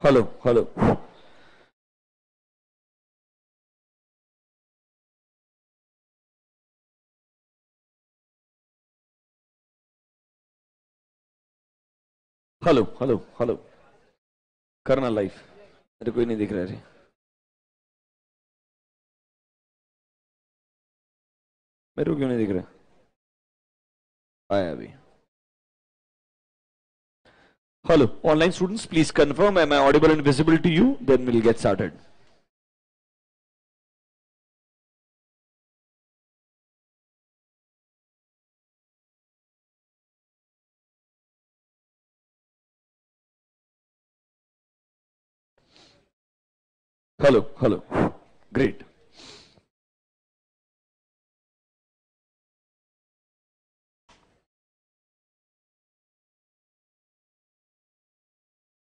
Hello hello. Hello hello hello. करना live. मेरे कोई नहीं दिख रहा है। मेरे को क्यों नहीं दिख रहा? आया अभी। Hello online students, please confirm am I audible and visible to you, then will get started. Hello hello. Great.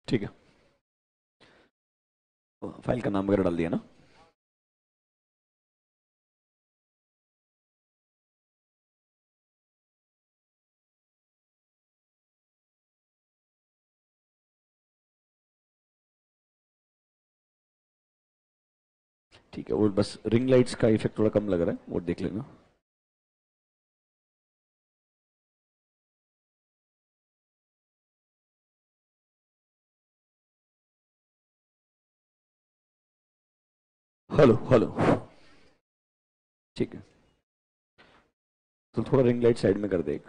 ठीक है, फाइल का नाम वगैरह डाल दिया ना? ठीक है, वो बस रिंग लाइट्स का इफेक्ट थोड़ा कम लग रहा है, वो देख लेना। Hello hello. ठीक है, तो थोड़ा रिंग लाइट साइड में कर दे एक।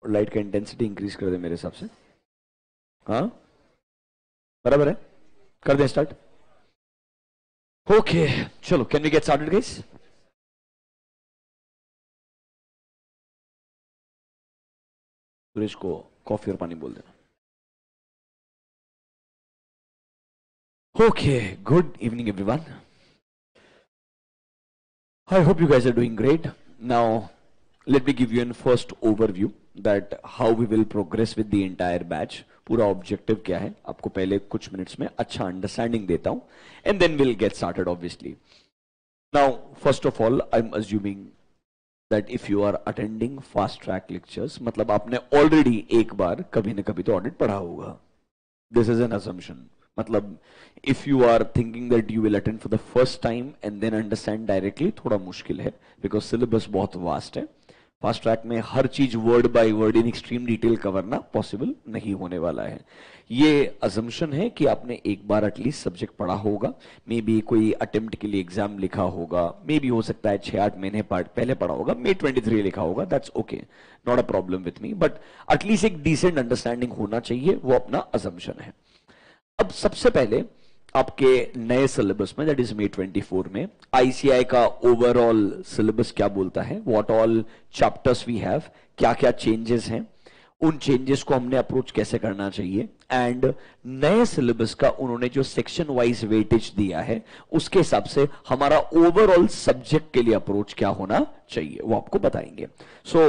और लाइट का इंटेंसिटी इंक्रीज कर दे मेरे हिसाब से। हाँ, बराबर है। कर दे स्टार्ट। ओके, चलो can we get started guys? Suresh को कॉफी और पानी बोल देना। Okay, good evening, everyone. I hope you guys are doing great. Now, let me give you a first overview that how we will progress with the entire batch. पूरा objective क्या है आपको पहले कुछ मिनट्स में अच्छा अंडरस्टैंडिंग देता हूं, and then will get started obviously. Now first of all I am assuming that if you are attending fast track lectures, मतलब आपने ऑलरेडी एक बार कभी ना कभी तो ऑडिट पढ़ा होगा. This is an assumption. मतलब if you are thinking that you will attend for the first time and then understand directly, थोड़ा मुश्किल है because syllabus बहुत vast है. फास्ट ट्रैक में हर चीज word by word in extreme detail कवरना पॉसिबल नहीं होने वाला है. ये अजम्पशन है कि आपने एक बार एटलीस्ट सब्जेक्ट पढ़ा होगा, मे बी कोई अटेम्प्ट के लिए एग्जाम लिखा होगा, मे बी हो सकता है 6-8 महीने पहले पढ़ा होगा, मे 23 लिखा होगा, that's okay, not a problem with me, but at least एक डिसेंट अंडरस्टैंडिंग होना चाहिए, वो अपना अजम्पशन है. अब सबसे पहले आपके नए सिलेबस में दैट इज मे 24 में आईसीआई का ओवरऑल सिलेबस क्या बोलता है, what all chapters we have, क्या क्या चेंजेस हैं, उन चेंजेस को हमने अप्रोच कैसे करना चाहिए, एंड नए सिलेबस का उन्होंने जो सेक्शन वाइज वेटेज दिया है उसके हिसाब से हमारा ओवरऑल सब्जेक्ट के लिए अप्रोच क्या होना चाहिए वो आपको बताएंगे. So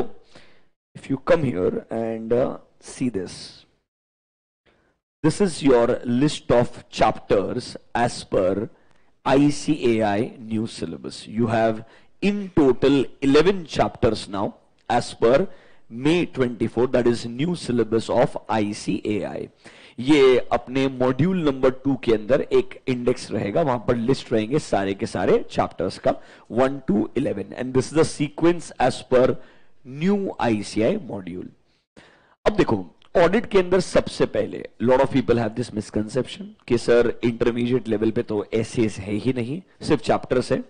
if you come here and see this, this is your list of chapters as per ICAI new syllabus. You have in total 11 chapters now as per May 24, that is new syllabus of ICAI. ये अपने module number 2 के अंदर एक index रहेगा, वहां पर list रहेंगे सारे के सारे चैप्टर्स का 1 to 11, and this is the sequence as per new ICAI module. अब देखो, ऑडिट के अंदर सबसे पहले lot of people have this misconception कि सर इंटरमीडिएट लेवल पे तो एसेस है ही नहीं, सिर्फ चैप्टर्स है.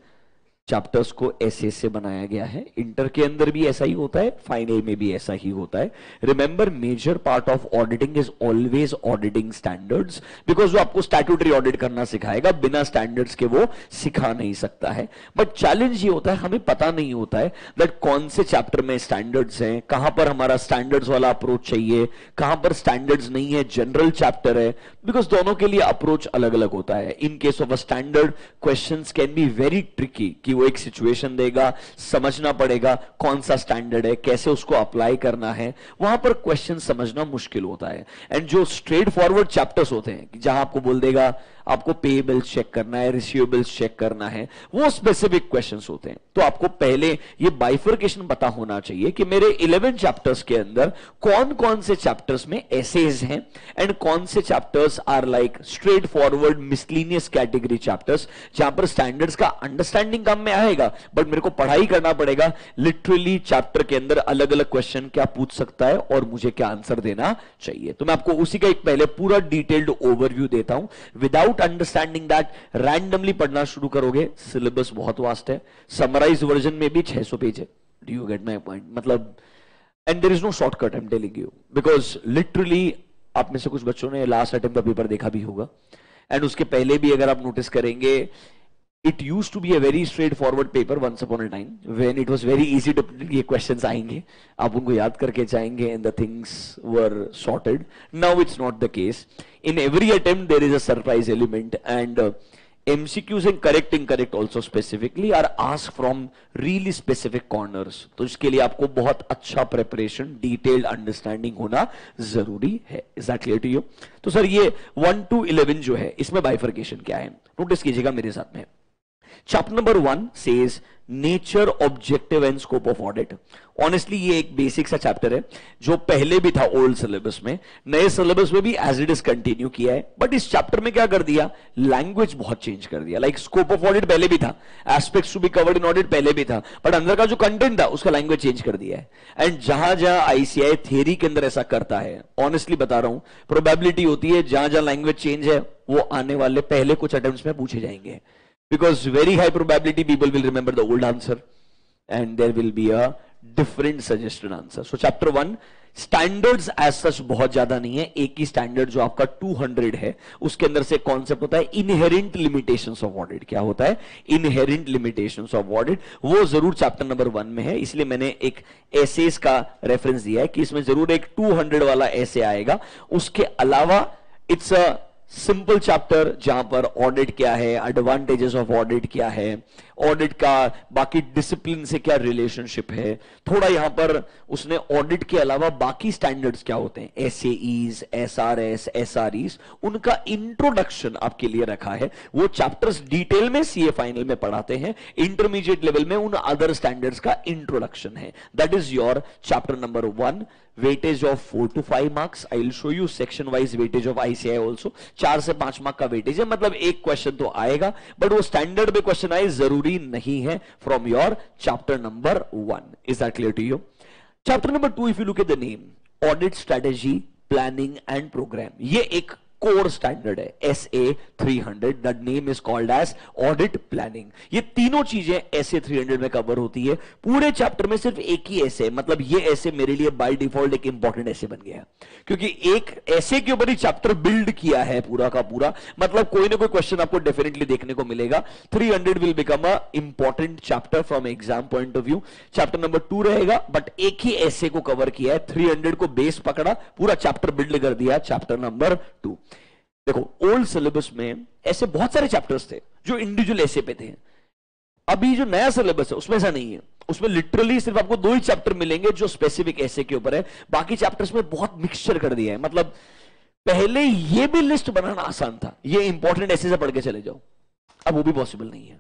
चैप्टर्स को ऐसे से बनाया गया है, इंटर के अंदर भी ऐसा ही होता है, फाइनल में भी ऐसा ही होता है. Remember, major part of auditing is always auditing standards, because वो आपको स्टैट्यूटरी ऑडिट करना सिखाएगा, बिना स्टैंडर्ड्स के वो सिखा नहीं सकता है. बट चैलेंज ये होता है, हमें पता नहीं होता है दैट कौन से चैप्टर में स्टैंडर्ड्स हैं, कहां पर हमारा स्टैंडर्ड्स वाला अप्रोच चाहिए, कहां पर स्टैंडर्ड्स नहीं है, जनरल चैप्टर है, बिकॉज दोनों के लिए अप्रोच अलग अलग होता है. In case of a standard, questions can be very tricky कि कि वो एक सिचुएशन देगा, समझना पड़ेगा कौन सा स्टैंडर्ड है, कैसे उसको अप्लाई करना है, वहां पर क्वेश्चन समझना मुश्किल होता है। एंड जो स्ट्रेट फॉरवर्ड चैप्टर्स होते हैं जहां आपको बोल देगा आपको पेएबल्स चेक करना है, रिसीवेबल्स चेक करना है, वो स्पेसिफिक क्वेश्चंस होते हैं। तो आपको पहले ये बाइफर्केशन पता होना चाहिए कि मेरे 11 चैप्टर्स के अंदर कौन कौन से चैप्टर्स में एसेज हैं एंड कौन से chapters are like straightforward miscellaneous category chapters, जहां पर स्टैंडर्ड्स का अंडरस्टैंडिंग काम में आएगा बट मेरे को पढ़ाई करना पड़ेगा। लिटरली चैप्टर के अंदर अलग अलग क्वेश्चन क्या पूछ सकता है और मुझे क्या आंसर देना चाहिए। तो मैं आपको उसी का एक पहले पूरा डिटेल्ड ओवरव्यू देता हूं। विदाउट अंडरस्टैंडिंग दैट रैंडमली पढ़ना शुरू करोगे, सिलेबस बहुत वास्ट है, समराइज वर्जन में भी 600 पेज है। Do you get my point? मतलब and there is no shortcut, I am telling you, because literally आप में से कुछ बच्चों ने लास्ट अटेम्प्ट का पेपर देखा भी होगा एंड उसके पहले भी अगर आप नोटिस करेंगे, it used to be a very straightforward paper once upon a time when it was very easy to ये questions आएंगे, आप उनको याद करके जाएंगे and the things were sorted. Now it's not the case. In every attempt there is a surprise element and MCQs and correct incorrect also specifically are asked from really specific corners. तो इसके लिए आपको बहुत अच्छा preparation, detailed understanding होना जरूरी है. Is that clear to you? तो सर ये 1 to 11 जो है इसमें bifurcation क्या है? नोटिस कीजिएगा मेरे साथ में. Chapter number 1 says nature, objective and scope of audit. Honestly ये एक बेसिक सा चैप्टर है जो पहले भी था ओल्ड सिलेबस में, नए सिलेबस में भी एज इट इज कंटिन्यू किया है, बट इस चैप्टर में क्या कर दिया, लैंग्वेज बहुत चेंज कर दिया. लाइक स्कोप ऑफ ऑडिट पहले भी था, aspects to be covered in audit पहले भी था, बट अंदर का जो कंटेंट था उसका लैंग्वेज चेंज कर दिया है. एंड जहां जहां आईसीआई थियरी के अंदर ऐसा करता है, ऑनेस्टली बता रहा हूं, प्रोबेबिलिटी होती है जहां जहां लैंग्वेज चेंज है वो आने वाले पहले कुछ अटेम्प्ट्स में पूछे जाएंगे. Because very high probability people will remember the old answer and there will be a different suggested answer. So chapter 1 standards as such बहुत ज्यादा नहीं है. एक ही स्टैंडर्ड जो आपका 200 है उसके अंदर से कॉन्सेप्ट होता है inherent limitations of audit. क्या होता है inherent limitations of audit? वो जरूर चैप्टर नंबर 1 में है, इसलिए मैंने एक एसेस का रेफरेंस दिया है कि इसमें जरूर एक 200 वाला एसे आएगा. उसके अलावा इट्स अ सिंपल चैप्टर जहां पर ऑडिट क्या है, एडवांटेजेस ऑफ ऑडिट क्या है, ऑडिट का बाकी डिसिप्लिन से क्या रिलेशनशिप है, थोड़ा यहां पर उसने ऑडिट के अलावा बाकी स्टैंडर्ड्स क्या होते हैं, एसएईज, एसआरएस, एसआरईज, उनका इंट्रोडक्शन आपके लिए रखा है. वो चैप्टर्स डिटेल में सीए फाइनल में पढ़ाते हैं, इंटरमीडिएट लेवल में उन अदर स्टैंडर्ड्स का इंट्रोडक्शन है. That is your chapter number 1. Weightage of 4 to 5 marks. I will show you section wise weightage of ICI also. 4 से 5 मार्क का वेटेज है, मतलब एक क्वेश्चन तो आएगा, बट वो स्टैंडर्ड में क्वेश्चन आए जरूरी नहीं है from your chapter number 1. Is that clear to you? Chapter number 2, if you look at the name, audit strategy, planning and programme, ये एक कोर स्टैंडर्ड है. SA 300, that name is called as audit planning. ये तीनों चीजें SA 300 में cover होती है. पूरे चैप्टर में सिर्फ एक ही ऐसे, मतलब ये ऐसे मेरे लिए बाय डिफॉल्ट एक इंपॉर्टेंट ऐसे बन गया क्योंकि एक ऐसे के ऊपर ही चैप्टर बिल्ड किया है पूरा का पूरा, मतलब कोई ना कोई क्वेश्चन आपको डेफिनेटली देखने को मिलेगा. 300 will become a important chapter from exam point of view. Chapter number 2 रहेगा, बट एक ही ऐसे को कवर किया है. 300 को बेस पकड़ा, पूरा चैप्टर बिल्ड कर दिया चैप्टर नंबर 2. देखो ओल्ड सिलेबस में ऐसे बहुत सारे चैप्टर्स थे जो इंडिविजुअल ऐसे पे थे. अभी जो नया सिलेबस है उसमें ऐसा नहीं है. उसमें लिटरली सिर्फ आपको 2 ही चैप्टर मिलेंगे जो स्पेसिफिक ऐसे के ऊपर है, बाकी चैप्टर्स में बहुत मिक्सचर कर दिया है. मतलब पहले ये भी लिस्ट बनाना आसान था, ये इंपॉर्टेंट ऐसे से पढ़ के चले जाओ, अब वो भी पॉसिबल नहीं है.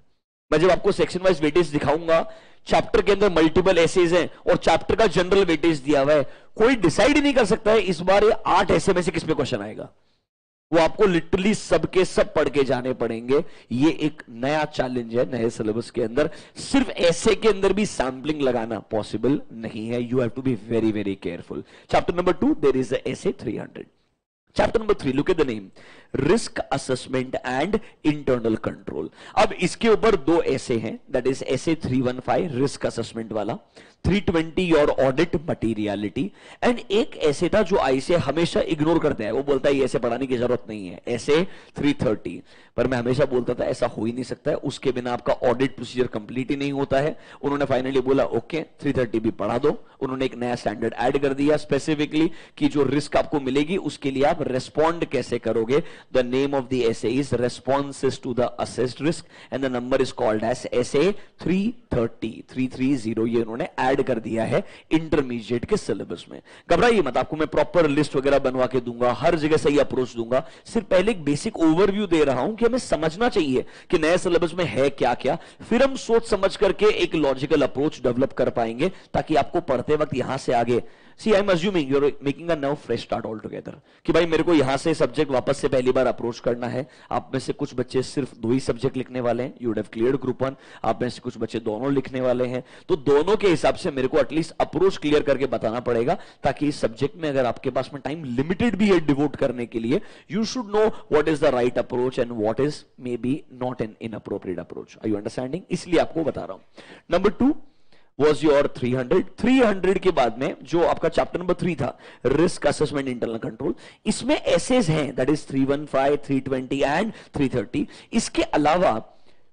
मैं जब आपको सेक्शन वाइज वेटेज दिखाऊंगा, चैप्टर के अंदर मल्टीपल एसेज हैं और चैप्टर का जनरल वेटेज दिया हुआ है, कोई डिसाइड ही नहीं कर सकता है इस बार ये 8 ऐसे में से किस पे क्वेश्चन आएगा. वो आपको लिटरली सबके सब पढ़ के जाने पड़ेंगे. ये एक नया चैलेंज है नए सिलेबस के अंदर. सिर्फ ऐसे के अंदर भी सैंपलिंग लगाना पॉसिबल नहीं है. You have to be very very careful. Chapter number 2, there is the SA 300. Chapter number 3, look at the name, risk assessment and internal control. अब इसके ऊपर 2 ऐसे हैं, that is SA 315 risk assessment वाला, 320 your audit materiality, and एक ऐसे था जो आईसीआई हमेशा इग्नोर करते हैं. वो बोलता है ये ऐसे पढ़ाने की जरूरत नहीं है, SA 330. पर मैं हमेशा बोलता था ऐसा हो ही नहीं सकता है, उसके बिना आपका ऑडिट प्रोसीजर कंप्लीट ही नहीं होता है. उन्होंने फाइनली बोला ओके 330 भी पढ़ा दो. उन्होंने एक नया स्टैंडर्ड ऐड कर दिया स्पेसिफिकली कि जो रिस्क आपको मिलेगी उसके लिए आप रेस्पॉन्ड कैसे करोगे? The name of the SA is responses to the assessed risk and the number is called as SA 330 ये उन्होंने ऐड कर दिया है इंटरमीडिएट के सिलेबस में। घबराइए मत, आपको मैं प्रॉपर लिस्ट वगैरह बनवा के दूंगा, हर जगह सही अप्रोच दूंगा, सिर्फ पहले एक बेसिक ओवरव्यू दे रहा हूं कि हमें समझना चाहिए कि नए सिलेबस में है क्या क्या, फिर हम सोच समझ करके एक लॉजिकल अप्रोच डेवलप कर पाएंगे ताकि आपको पढ़ते वक्त यहां से आगे see I am assuming you are making a now fresh start all together कि भाई मेरे को यहां से सब्जेक्ट वापस से पहली बार अप्रोच करना है। आप में से कुछ बच्चे सिर्फ 2 ही सब्जेक्ट लिखने वाले हैं, you would have cleared group 1, आप में से कुछ बच्चे दोनों लिखने वाले हैं, तो दोनों के हिसाब से मेरे को एटलीस्ट अप्रोच क्लियर करके बताना पड़ेगा ताकि इस सब्जेक्ट में अगर आपके पास में टाइम लिमिटेड भी है डिवोट करने के लिए, you should know what is the right approach and what is maybe not an inappropriate approach. Are you understanding? इसलिए आपको बता रहा हूं। नंबर 2 was your 300 के बाद में जो आपका चैप्टर नंबर 3 था, रिस्क असेसमेंट इंटरनल कंट्रोल, इसमें एसेज हैं, दैट इज 315, 320 एंड 330। इसके अलावा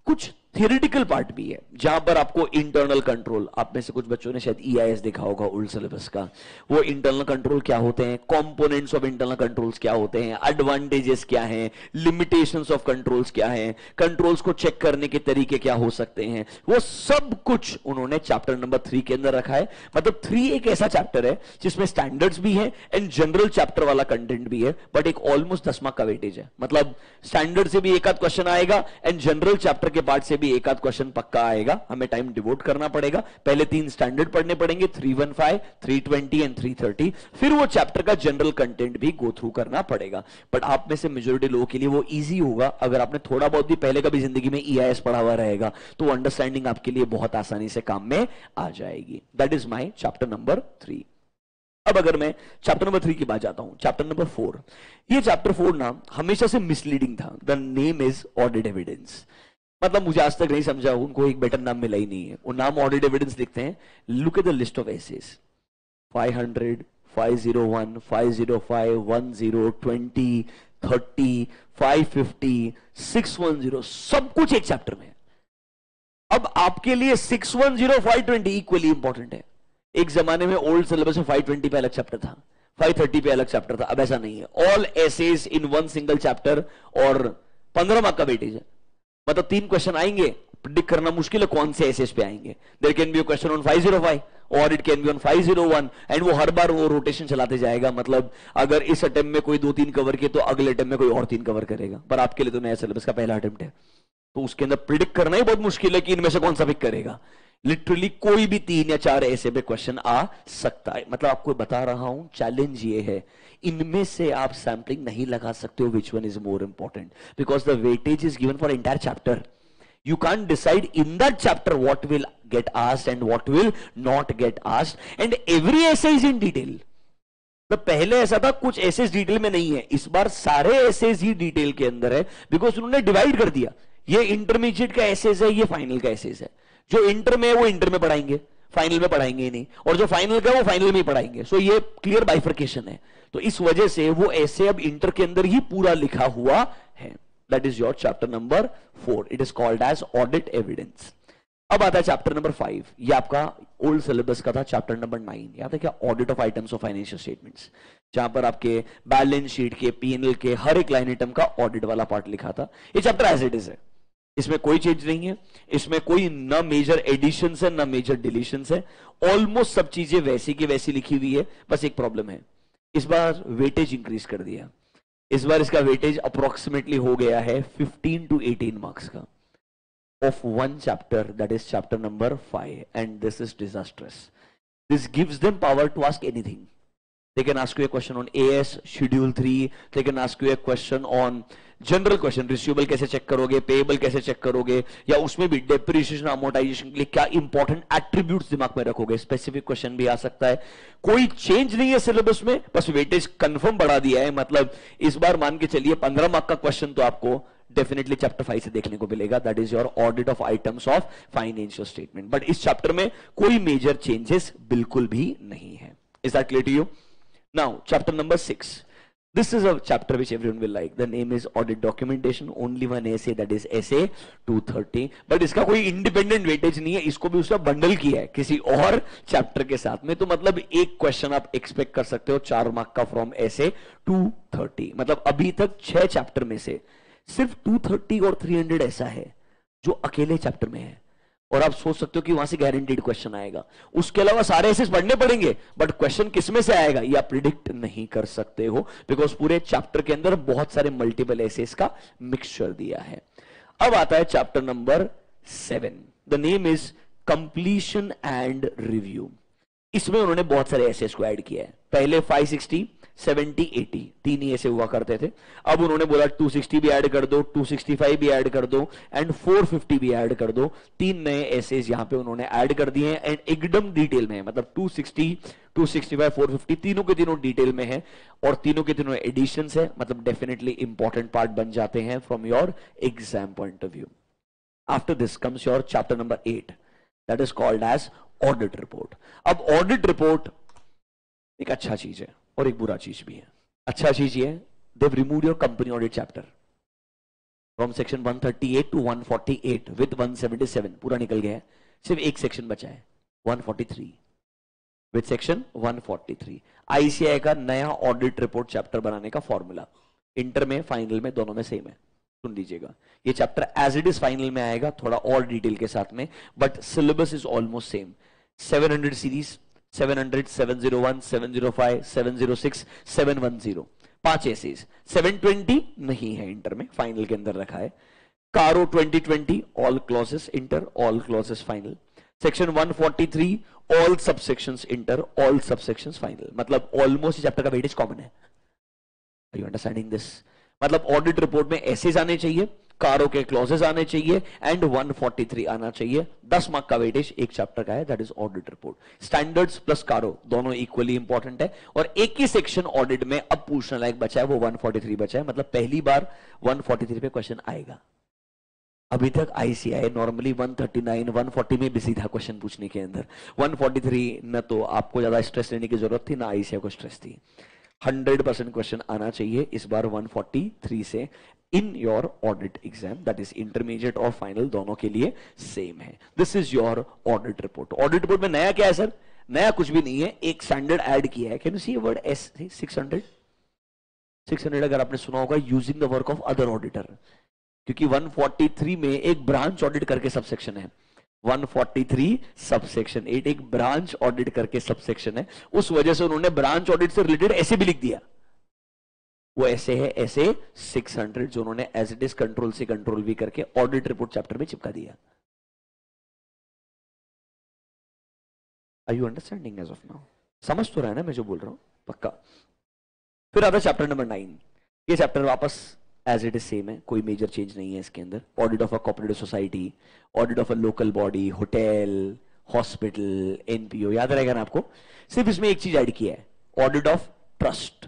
कुछ थियोरेटिकल पार्ट भी है जहां पर आपको इंटरनल कंट्रोल, आप में से कुछ बच्चों ने शायद ईआईएस देखा होगा ओल्ड सिलेबस का, वो इंटरनल कंट्रोल क्या होते हैं, कंपोनेंट्स ऑफ इंटरनल कंट्रोल्स क्या होते हैं, एडवांटेजेस क्या हैं, लिमिटेशंस ऑफ कंट्रोल्स क्या हैं, कंट्रोल्स को चेक करने के तरीके क्या हो सकते हैं, वो सब कुछ उन्होंने चैप्टर नंबर 3 के अंदर रखा है। मतलब 3 एक ऐसा चैप्टर है जिसमें स्टैंडर्ड्स भी है एंड जनरल चैप्टर वाला कंटेंट भी है, बट एक ऑलमोस्ट 10 मार्क का वेटेज है। मतलब स्टैंडर्ड से भी एक आध क्वेश्चन आएगा एंड जनरल चैप्टर के पार्ट से भी एक आध क्वेश्चन पक्का आएगा। हमें टाइम डिवोट करना पड़ेगा, पहले 3 स्टैंडर्ड पढ़ने पड़ेंगे, 315, 320 एंड 330, फिर वो चैप्टर का जनरल कंटेंट भी गो थ्रू करना पड़ेगा। बट आप में से मेजॉरिटी लोगों के लिए वो इजी होगा अगर आपने थोड़ा बहुत भी पहले कभी जिंदगी में ईआईएस पढ़ा हुआ रहेगा, तो अंडरस्टैंडिंग आपके लिए बहुत आसानी से काम में आ जाएगी। That is my chapter number 3। अब अगर मैं चैप्टर नंबर 3 की बात जाता हूं, चैप्टर नंबर 4, ये चैप्टर 4 ना हमेशा से मिसलीडिंग था। The name is audit evidence. मतलब मुझे आज तक नहीं समझा, उनको एक बेटर नाम मिला ही नहीं है, वो नाम ऑडिट एविडेंस लिखते हैं। Look at the list of SAs, 500, 501, 505, 10, 20, 30, 550, 610, सब कुछ एक चैप्टर में है। अब आपके लिए 610, 520 इक्वली इंपॉर्टेंट है। एक जमाने में ओल्ड सिलेबस में 520 पे अलग चैप्टर था, 530 पे अलग चैप्टर था, अब ऐसा नहीं है। All SAs in one single chapter और 15 मार्क का वेटेज है। मतलब 3 क्वेश्चन आएंगे, प्रेडिक्ट करना मुश्किल है कौन से एसेस पे आएंगे। There can be a question on 505 और it can be on 501 and वो हर बार वो रोटेशन चलाते जाएगा। मतलब अगर इस अटेम्प्ट में कोई 2-3 कवर किए तो अगले अटेम्प्ट में कोई और 3 कवर करेगा, पर आपके लिए तो नया सिलेबस का पहला अटेम्प्ट है, तो उसके अंदर प्रिडिक्ट करना ही बहुत मुश्किल है कि इनमें से कौन सा पिक करेगा। लिटरली कोई भी 3 या 4 ऐसे पे क्वेश्चन आ सकता है। मतलब आपको बता रहा हूं, चैलेंज ये है, इनमें से आप सैंपलिंग नहीं लगा सकते हो which one is more important, because the weightage is given for entire chapter. You can't decide in that chapter what will get asked and what will not get asked, and every essay is in detail. तो पहले ऐसा था कुछ assess detail में नहीं है, इस बार सारे एसेस ही डिटेल के अंदर है, बिकॉज उन्होंने डिवाइड कर दिया, ये इंटरमीडिएट का एसेस है, ये फाइनल का एसेस है। जो इंटर में है वो इंटर में पढ़ाएंगे, फाइनल में पढ़ाएंगे ही नहीं, और जो फाइनल का है वो फाइनल में ही पढ़ाएंगे। सो ये क्लियर बाइफर्केशन है। तो इस वजह से वो ऐसे अब इंटर के अंदर ही पूरा लिखा हुआ है। That is your chapter number 4. It is called as audit evidence. अब आता है चैप्टर नंबर 5, ये आपका ओल्ड सिलेबस का था। चैप्टर नंबर 9 याद है क्या? Audit of items of financial statements, जहां पर आपके बैलेंस शीट के, पीएनएल के हर एक लाइन आइटम का ऑडिट वाला पार्ट लिखा था। ये चैप्टर एज इट इज है, इसमें कोई चेंज नहीं है, इसमें कोई न मेजर एडिशन है न मेजर डिलीशन है, ऑलमोस्ट सब चीजें वैसी की वैसी लिखी हुई है। बस एक प्रॉब्लम है, इस बार वेटेज इंक्रीज कर दिया। इस बार इसका वेटेज अप्रोक्सीमेटली हो गया है 15 to 18 मार्क्स का of one chapter, that is chapter number 5, and this is disastrous. This gives them power to ask anything. They can ask you a question on AS Schedule 3. They can ask you a question on general question, receivable कैसे check करोगे, payable कैसे check करोगे, या उसमें भी depreciation amortisation के लिए क्या इंपॉर्टेंट एट्रीब्यूट्स दिमाग में रखोगे। स्पेसिफिक क्वेश्चन भी आ सकता है। कोई चेंज नहीं है सिलेबस में, बस वेटेज कंफर्म बढ़ा दिया है। मतलब इस बार मान के चलिए 15 मार्क का क्वेश्चन तो आपको डेफिनेटली चैप्टर 5 से देखने को मिलेगा, that is your audit of items of financial statement. But इस चैप्टर में कोई मेजर चेंजेस बिल्कुल भी नहीं है। Is that clear to you? Now chapter number 6, This is a chapter which everyone will like. The name is Audit Documentation. Only one essay, that is essay 230. But इसका कोई independent weightage नहीं है, इसको भी उसका बंडल किया है किसी और चैप्टर के साथ में. तो मतलब एक क्वेश्चन आप एक्सपेक्ट कर सकते हो 4 मार्क का फ्रॉम essay 230. मतलब अभी तक 6 चैप्टर में से सिर्फ 230 और 300 ऐसा है जो अकेले चैप्टर में है, और आप सोच सकते हो कि वहां से गारंटीड क्वेश्चन आएगा. उसके अलावा सारे एसेस पढ़ने पड़ेंगे, बट क्वेश्चन किसमें से आएगा ये आप प्रिडिक्ट नहीं कर सकते हो, बिकॉज पूरे चैप्टर के अंदर बहुत सारे मल्टीपल एसेस का मिक्सचर दिया है. अब आता है chapter number 7. The name is completion and review. इसमें उन्होंने बहुत सारे एसेस को ऐड किया है. पहले 560, 70, 80 तीन ही ऐसे हुआ करते थे. अब उन्होंने बोला 260 भी ऐड कर दो, 265 भी ऐड कर दो एंड 450 भी ऐड कर दो. 3 नए एसेस यहां पे उन्होंने ऐड कर दिए हैं एंड एकदम डिटेल में है. मतलब 260, 265, 450 तीनों के तीनों डिटेल में है और तीनों के तीनों एडिशंस है. मतलब डेफिनेटली इंपॉर्टेंट पार्ट बन जाते हैं from your exam point of view. After this comes your chapter number 8, that is called as audit report. अब ऑडिट रिपोर्ट एक अच्छा चीज है और एक बुरा चीज भी है. अच्छा चीज ये है, they've removed your company audit chapter from section 138 to 148 with 177 पूरा निकल गया है. सिर्फ एक सेक्शन बचा है 143 विद सेक्शन 143. आईसीआई का नया ऑडिट रिपोर्ट चैप्टर बनाने का फॉर्मूला इंटर में फाइनल में दोनों में सेम है. सुन लीजिएगा, ये chapter as it is final में आएगा थोड़ा और डिटेल के साथ में, but syllabus is almost same. 700 series, 700, 701, 705, 706, 710 5 SAs. 720 नहीं है इंटर में, फाइनल के अंदर रखा है. CARO 2020 all clauses inter, all clauses final. Section 143 all subsections inter, all subsections final. मतलब ऑलमोस्ट चैप्टर का वेटेज कॉमन है. Are you understanding this? मतलब ऑडिट रिपोर्ट में एसेस आने चाहिए, कारो के क्लॉजेस आने चाहिए एंड 143 आना चाहिए. 10 मार्क का वेटेज एक चैप्टर का है, that is audit report. Standards plus कारो दोनों इक्वली इंपॉर्टेंट है और एक ही सेक्शन ऑडिट में अब पूछने लायक बचा है, वो 143 बचा है. मतलब पहली बार 143 पे क्वेश्चन आएगा. अभी तक आईसीआई नॉर्मली 139, 140 में बिजी था क्वेश्चन पूछने के अंदर. 143 न तो आपको ज्यादा स्ट्रेस लेने की जरूरत थी, ना आईसीआई को स्ट्रेस थी. 100% क्वेश्चन आना चाहिए इस बार 143 से in your audit exam, that is intermediate और फाइनल दोनों के लिए सेम है. This is your audit report. Audit report में नया क्या है सर? नया कुछ भी नहीं है, एक स्टैंडर्ड ऐड किया है. Can you see word S 600? 600 अगर आपने सुना होगा, using the work of other auditor, क्योंकि 143 में एक ब्रांच ऑडिट करके सबसेक्शन है. 143 सबसेक्शन 8 एक ब्रांच ऑडिट करके सबसेक्शन है. उस वजह से उन्होंने ब्रांच ऑडिट से रिलेटेड ऐसे भी लिख दिया. वो ऐसे है ऐसे 600 जो उन्होंने एज इट इज कंट्रोल से कंट्रोल भी करके ऑडिट रिपोर्ट चैप्टर में चिपका दिया. Are you understanding as of now? समझ तो रहा है ना मैं जो बोल रहा हूं? पक्का. फिर आता चैप्टर नंबर 9. ये चैप्टर वापस एज इट इज सेम है, कोई मेजर चेंज नहीं है इसके अंदर. Audit of a cooperative society, audit of a local body, hotel, hospital, NPO, याद रहेगा ना आपको. सिर्फ इसमें एक चीज ऐड किया है, audit of trust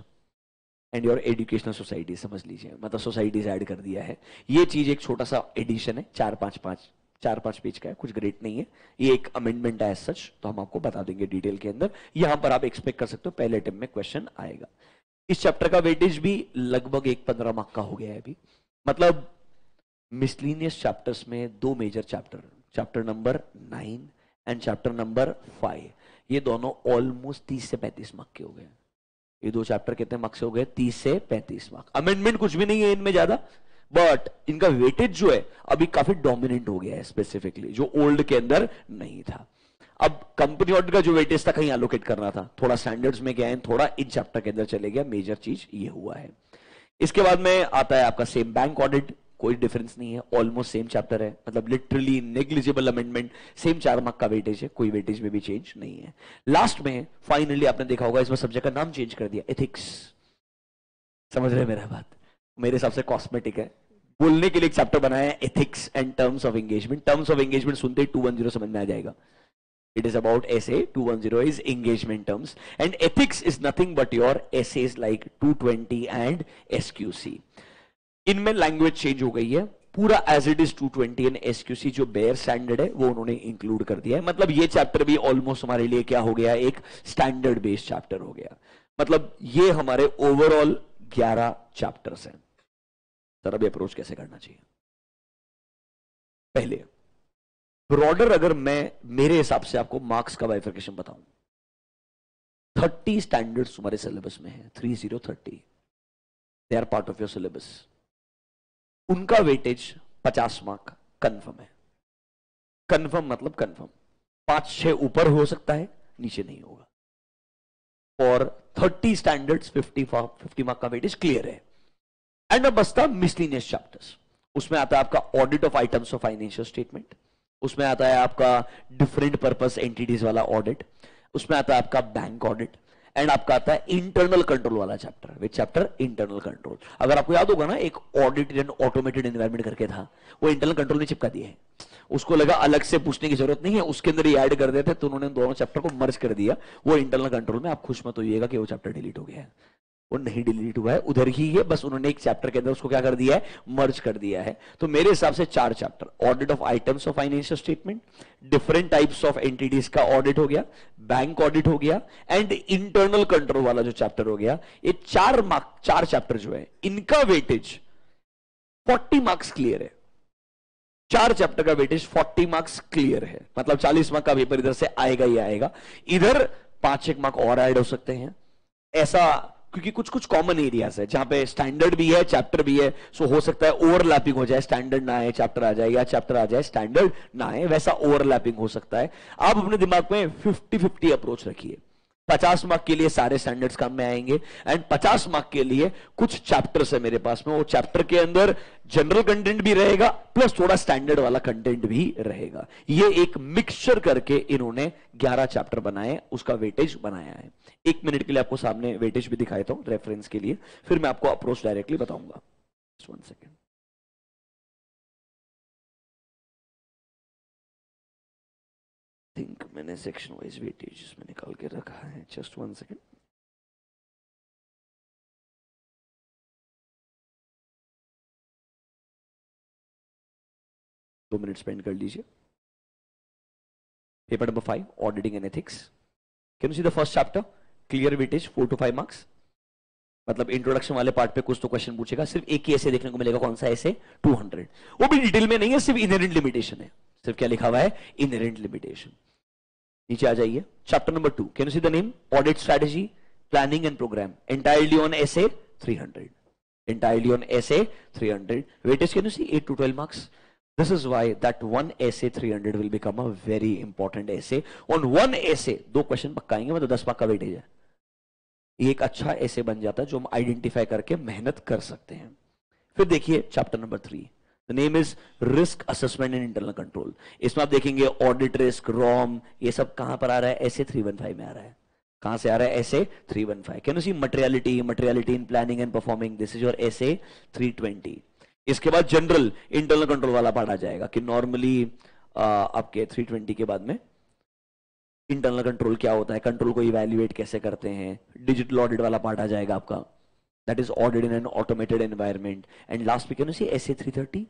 and your educational society. समझ लीजिए, मतलब सोसाइटीज ऐड कर दिया है. ये चीज एक छोटा सा एडिशन है, 4-5 पेज का है, कुछ ग्रेट नहीं है. ये एक अमेंडमेंट है सच, तो हम आपको बता देंगे डिटेल के अंदर. यहां पर आप एक्सपेक्ट कर सकते हो पहले अटेम्प्ट में क्वेश्चन आएगा. इस चैप्टर का वेटेज भी लगभग एक 15 मार्क का हो गया है अभी. मतलब मिसलिनियस चैप्टर्स में 2 major chapter, chapter number 9 and chapter number 5, ये दोनों ऑलमोस्ट 30 से 35 मार्क के हो गए. ये 2 चैप्टर कितने मार्क्स से हो गए? 30 से 35 मार्क. अमेंडमेंट कुछ भी नहीं है इनमें ज्यादा, बट इनका वेटेज जो है अभी काफी डोमिनेंट हो गया है स्पेसिफिकली, जो ओल्ड के अंदर नहीं था. अब कंपनी ऑडिट का जो वेटेज था कहीं एलोकेट करना था, थोड़ा स्टैंडर्ड्स में गया है, थोड़ा इन चैप्टर के अंदर चले गया. मेजर चीज ये हुआ है. इसके बाद में आता है आपका सेम बैंक ऑडिट. कोई डिफरेंस नहीं है, ऑलमोस्ट सेम चैप्टर है. मतलब literally negligible amendment, same 4 mark का वेटेज है, कोई वेटेज में भी चेंज नहीं है. लास्ट में फाइनली आपने देखा होगा इसमें सब्जेक्ट का नाम चेंज कर दिया, एथिक्स. समझ रहे मेरा बात? मेरे हिसाब से कॉस्मेटिक है. बोलने के लिए एक चैप्टर बनाया है, ethics and terms of engagement. Terms of engagement सुनते ही 210 समझ में आ जाएगा. It is about essay. 210 is engagement terms, and ethics is nothing but your essays like 220 and SQC. इनमें लैंग्वेज चेंज हो गई है, पूरा as it is 220 and SQC जो बेयर स्टैंडर्ड है वो उन्होंने इंक्लूड कर दिया है. मतलब ये चैप्टर भी ऑलमोस्ट हमारे लिए क्या हो गया, एक स्टैंडर्ड बेस्ड चैप्टर हो गया. मतलब ये हमारे ओवरऑल 11 चैप्टर्स हैं। सर अब अप्रोच कैसे करना चाहिए? पहले ब्रॉडर, अगर मैं मेरे हिसाब से आपको मार्क्स का बाइफर्केशन बताऊं, 30 स्टैंडर्ड्स तुम्हारे सिलेबस में है, 30 they are part of your syllabus. उनका वेटेज 50 मार्क कंफर्म है। कंफर्म मतलब कंफर्म, 5-6 ऊपर हो सकता है, नीचे नहीं होगा। और 30 स्टैंडर्ड्स 50 मार्क का वेटेज क्लियर है। एंड अब बसता मिसलिनियस चैप्टर्स। उसमें आता है आपका audit of items of financial statement, उसमें आता है आपका डिफरेंट पर्पस एंटिटीज वाला ऑडिट, उसमें आता है आपका बैंक ऑडिट, एंड आपका आता है इंटरनल कंट्रोल वाला चैप्टर। विच चैप्टर? Internal control. अगर आपको याद होगा ना, एक ऑडिटेड एंड ऑटोमेटेड एनवायरमेंट करके था, वो इंटरनल कंट्रोल ने चिपका दिया है। उसको लगा अलग से पूछने की जरूरत नहीं है, उसके अंदर ही ऐड कर देते, तो उन्होंने दोनों चैप्टर को मर्ज कर दिया। वो इंटरनल कंट्रोल में। आप खुश मत होइएगा कि वो चैप्टर डिलीट हो गया है, वो नहीं डिलीट हुआ है, उधर ही है, बस उन्होंने एक चैप्टर के अंदर उसको क्या कर दिया है? मर्ज कर दिया है। तो मेरे हिसाब से 4 chapter, audit of items of financial statement, different types of entities का ऑडिट हो गया, बैंक ऑडिट हो गया, एंड इंटरनल कंट्रोल वाला जो चैप्टर हो गया, ये 4 चैप्टर जो है, इनका वेटेज 40 मार्क्स क्लियर है। 4 चैप्टर का वेटेज 40 मार्क्स क्लियर है, मतलब 40 मार्क का पेपर इधर से आएगा ही आएगा। इधर 5-1 मार्क और ऐड हो सकते हैं, ऐसा, क्योंकि कुछ कुछ कॉमन एरियाज है जहां पे स्टैंडर्ड भी है, चैप्टर भी है। सो हो सकता है ओवरलैपिंग हो जाए, स्टैंडर्ड ना आए चैप्टर आ जाए, या चैप्टर आ जाए स्टैंडर्ड ना आए, वैसा ओवरलैपिंग हो सकता है। आप अपने दिमाग में 50-50 अप्रोच रखिए। 50 मार्क के लिए सारे स्टैंडर्ड्स काम में आएंगे, एंड 50 मार्क के लिए कुछ चैप्टर्स है मेरे पास में, वो चैप्टर के अंदर जनरल कंटेंट भी रहेगा, प्लस थोड़ा स्टैंडर्ड वाला कंटेंट भी रहेगा। ये एक मिक्सचर करके इन्होंने 11 चैप्टर बनाए, उसका वेटेज बनाया है। 1 मिनट के लिए आपको सामने वेटेज भी दिखाया था रेफरेंस के लिए, फिर मैं आपको अप्रोच डायरेक्टली बताऊंगा। 1 सेकेंड। थिंक मैंने सेक्शन वाइज वेटेज इसमें निकाल के रखा है, जस्ट 1 सेकेंड। दो मिनट स्पेंड कर लीजिए। Paper number 5, auditing and ethics. Can you see the first chapter? Clear weightage 4 to 5 marks. मतलब इंट्रोडक्शन वाले पार्ट पे कुछ तो क्वेश्चन पूछेगा, सिर्फ एक ही ऐसे देखने को मिलेगा। कौन सा ऐसे? 200। वो भी डिटेल में नहीं है, सिर्फ इनहेरेंट लिमिटेशन है। सिर्फ क्या लिखा हुआ है? Inherent limitation. नीचे आ जाइए, chapter number 2, can you see the name? Audit strategy, planning and program, entirely on SA 300। entirely on essay 300. Weightage can you see 8 to 12 marks. This is why that one essay 300 will become a very important essay. On one essay 2 question पक्का आएंगे, मतलब 10 mark का weightage है। ये एक अच्छा essay बन जाता है जो हम आइडेंटिफाई करके मेहनत कर सकते हैं। फिर देखिए chapter number 3, the name is risk assessment and internal control. इसमें आप देखेंगे ऑडिट रिस्क, रॉम, ये सब कहां पर आ रहा है? essay 315 में आ रहा है। कहां से आ रहा है? essay 315। Can you see materiality in planning and performing, this is your essay 320। इसके बाद जनरल इंटरनल कंट्रोल वाला पार्ट आ जाएगा कि नॉर्मली आपके 320 के बाद में इंटरनल कंट्रोल क्या होता है, कंट्रोल को इवैल्यूएट कैसे करते हैं। डिजिटल ऑडिट वाला पार्ट आ जाएगा आपका, that is audit in an automated environment. And last में can you see essay 330,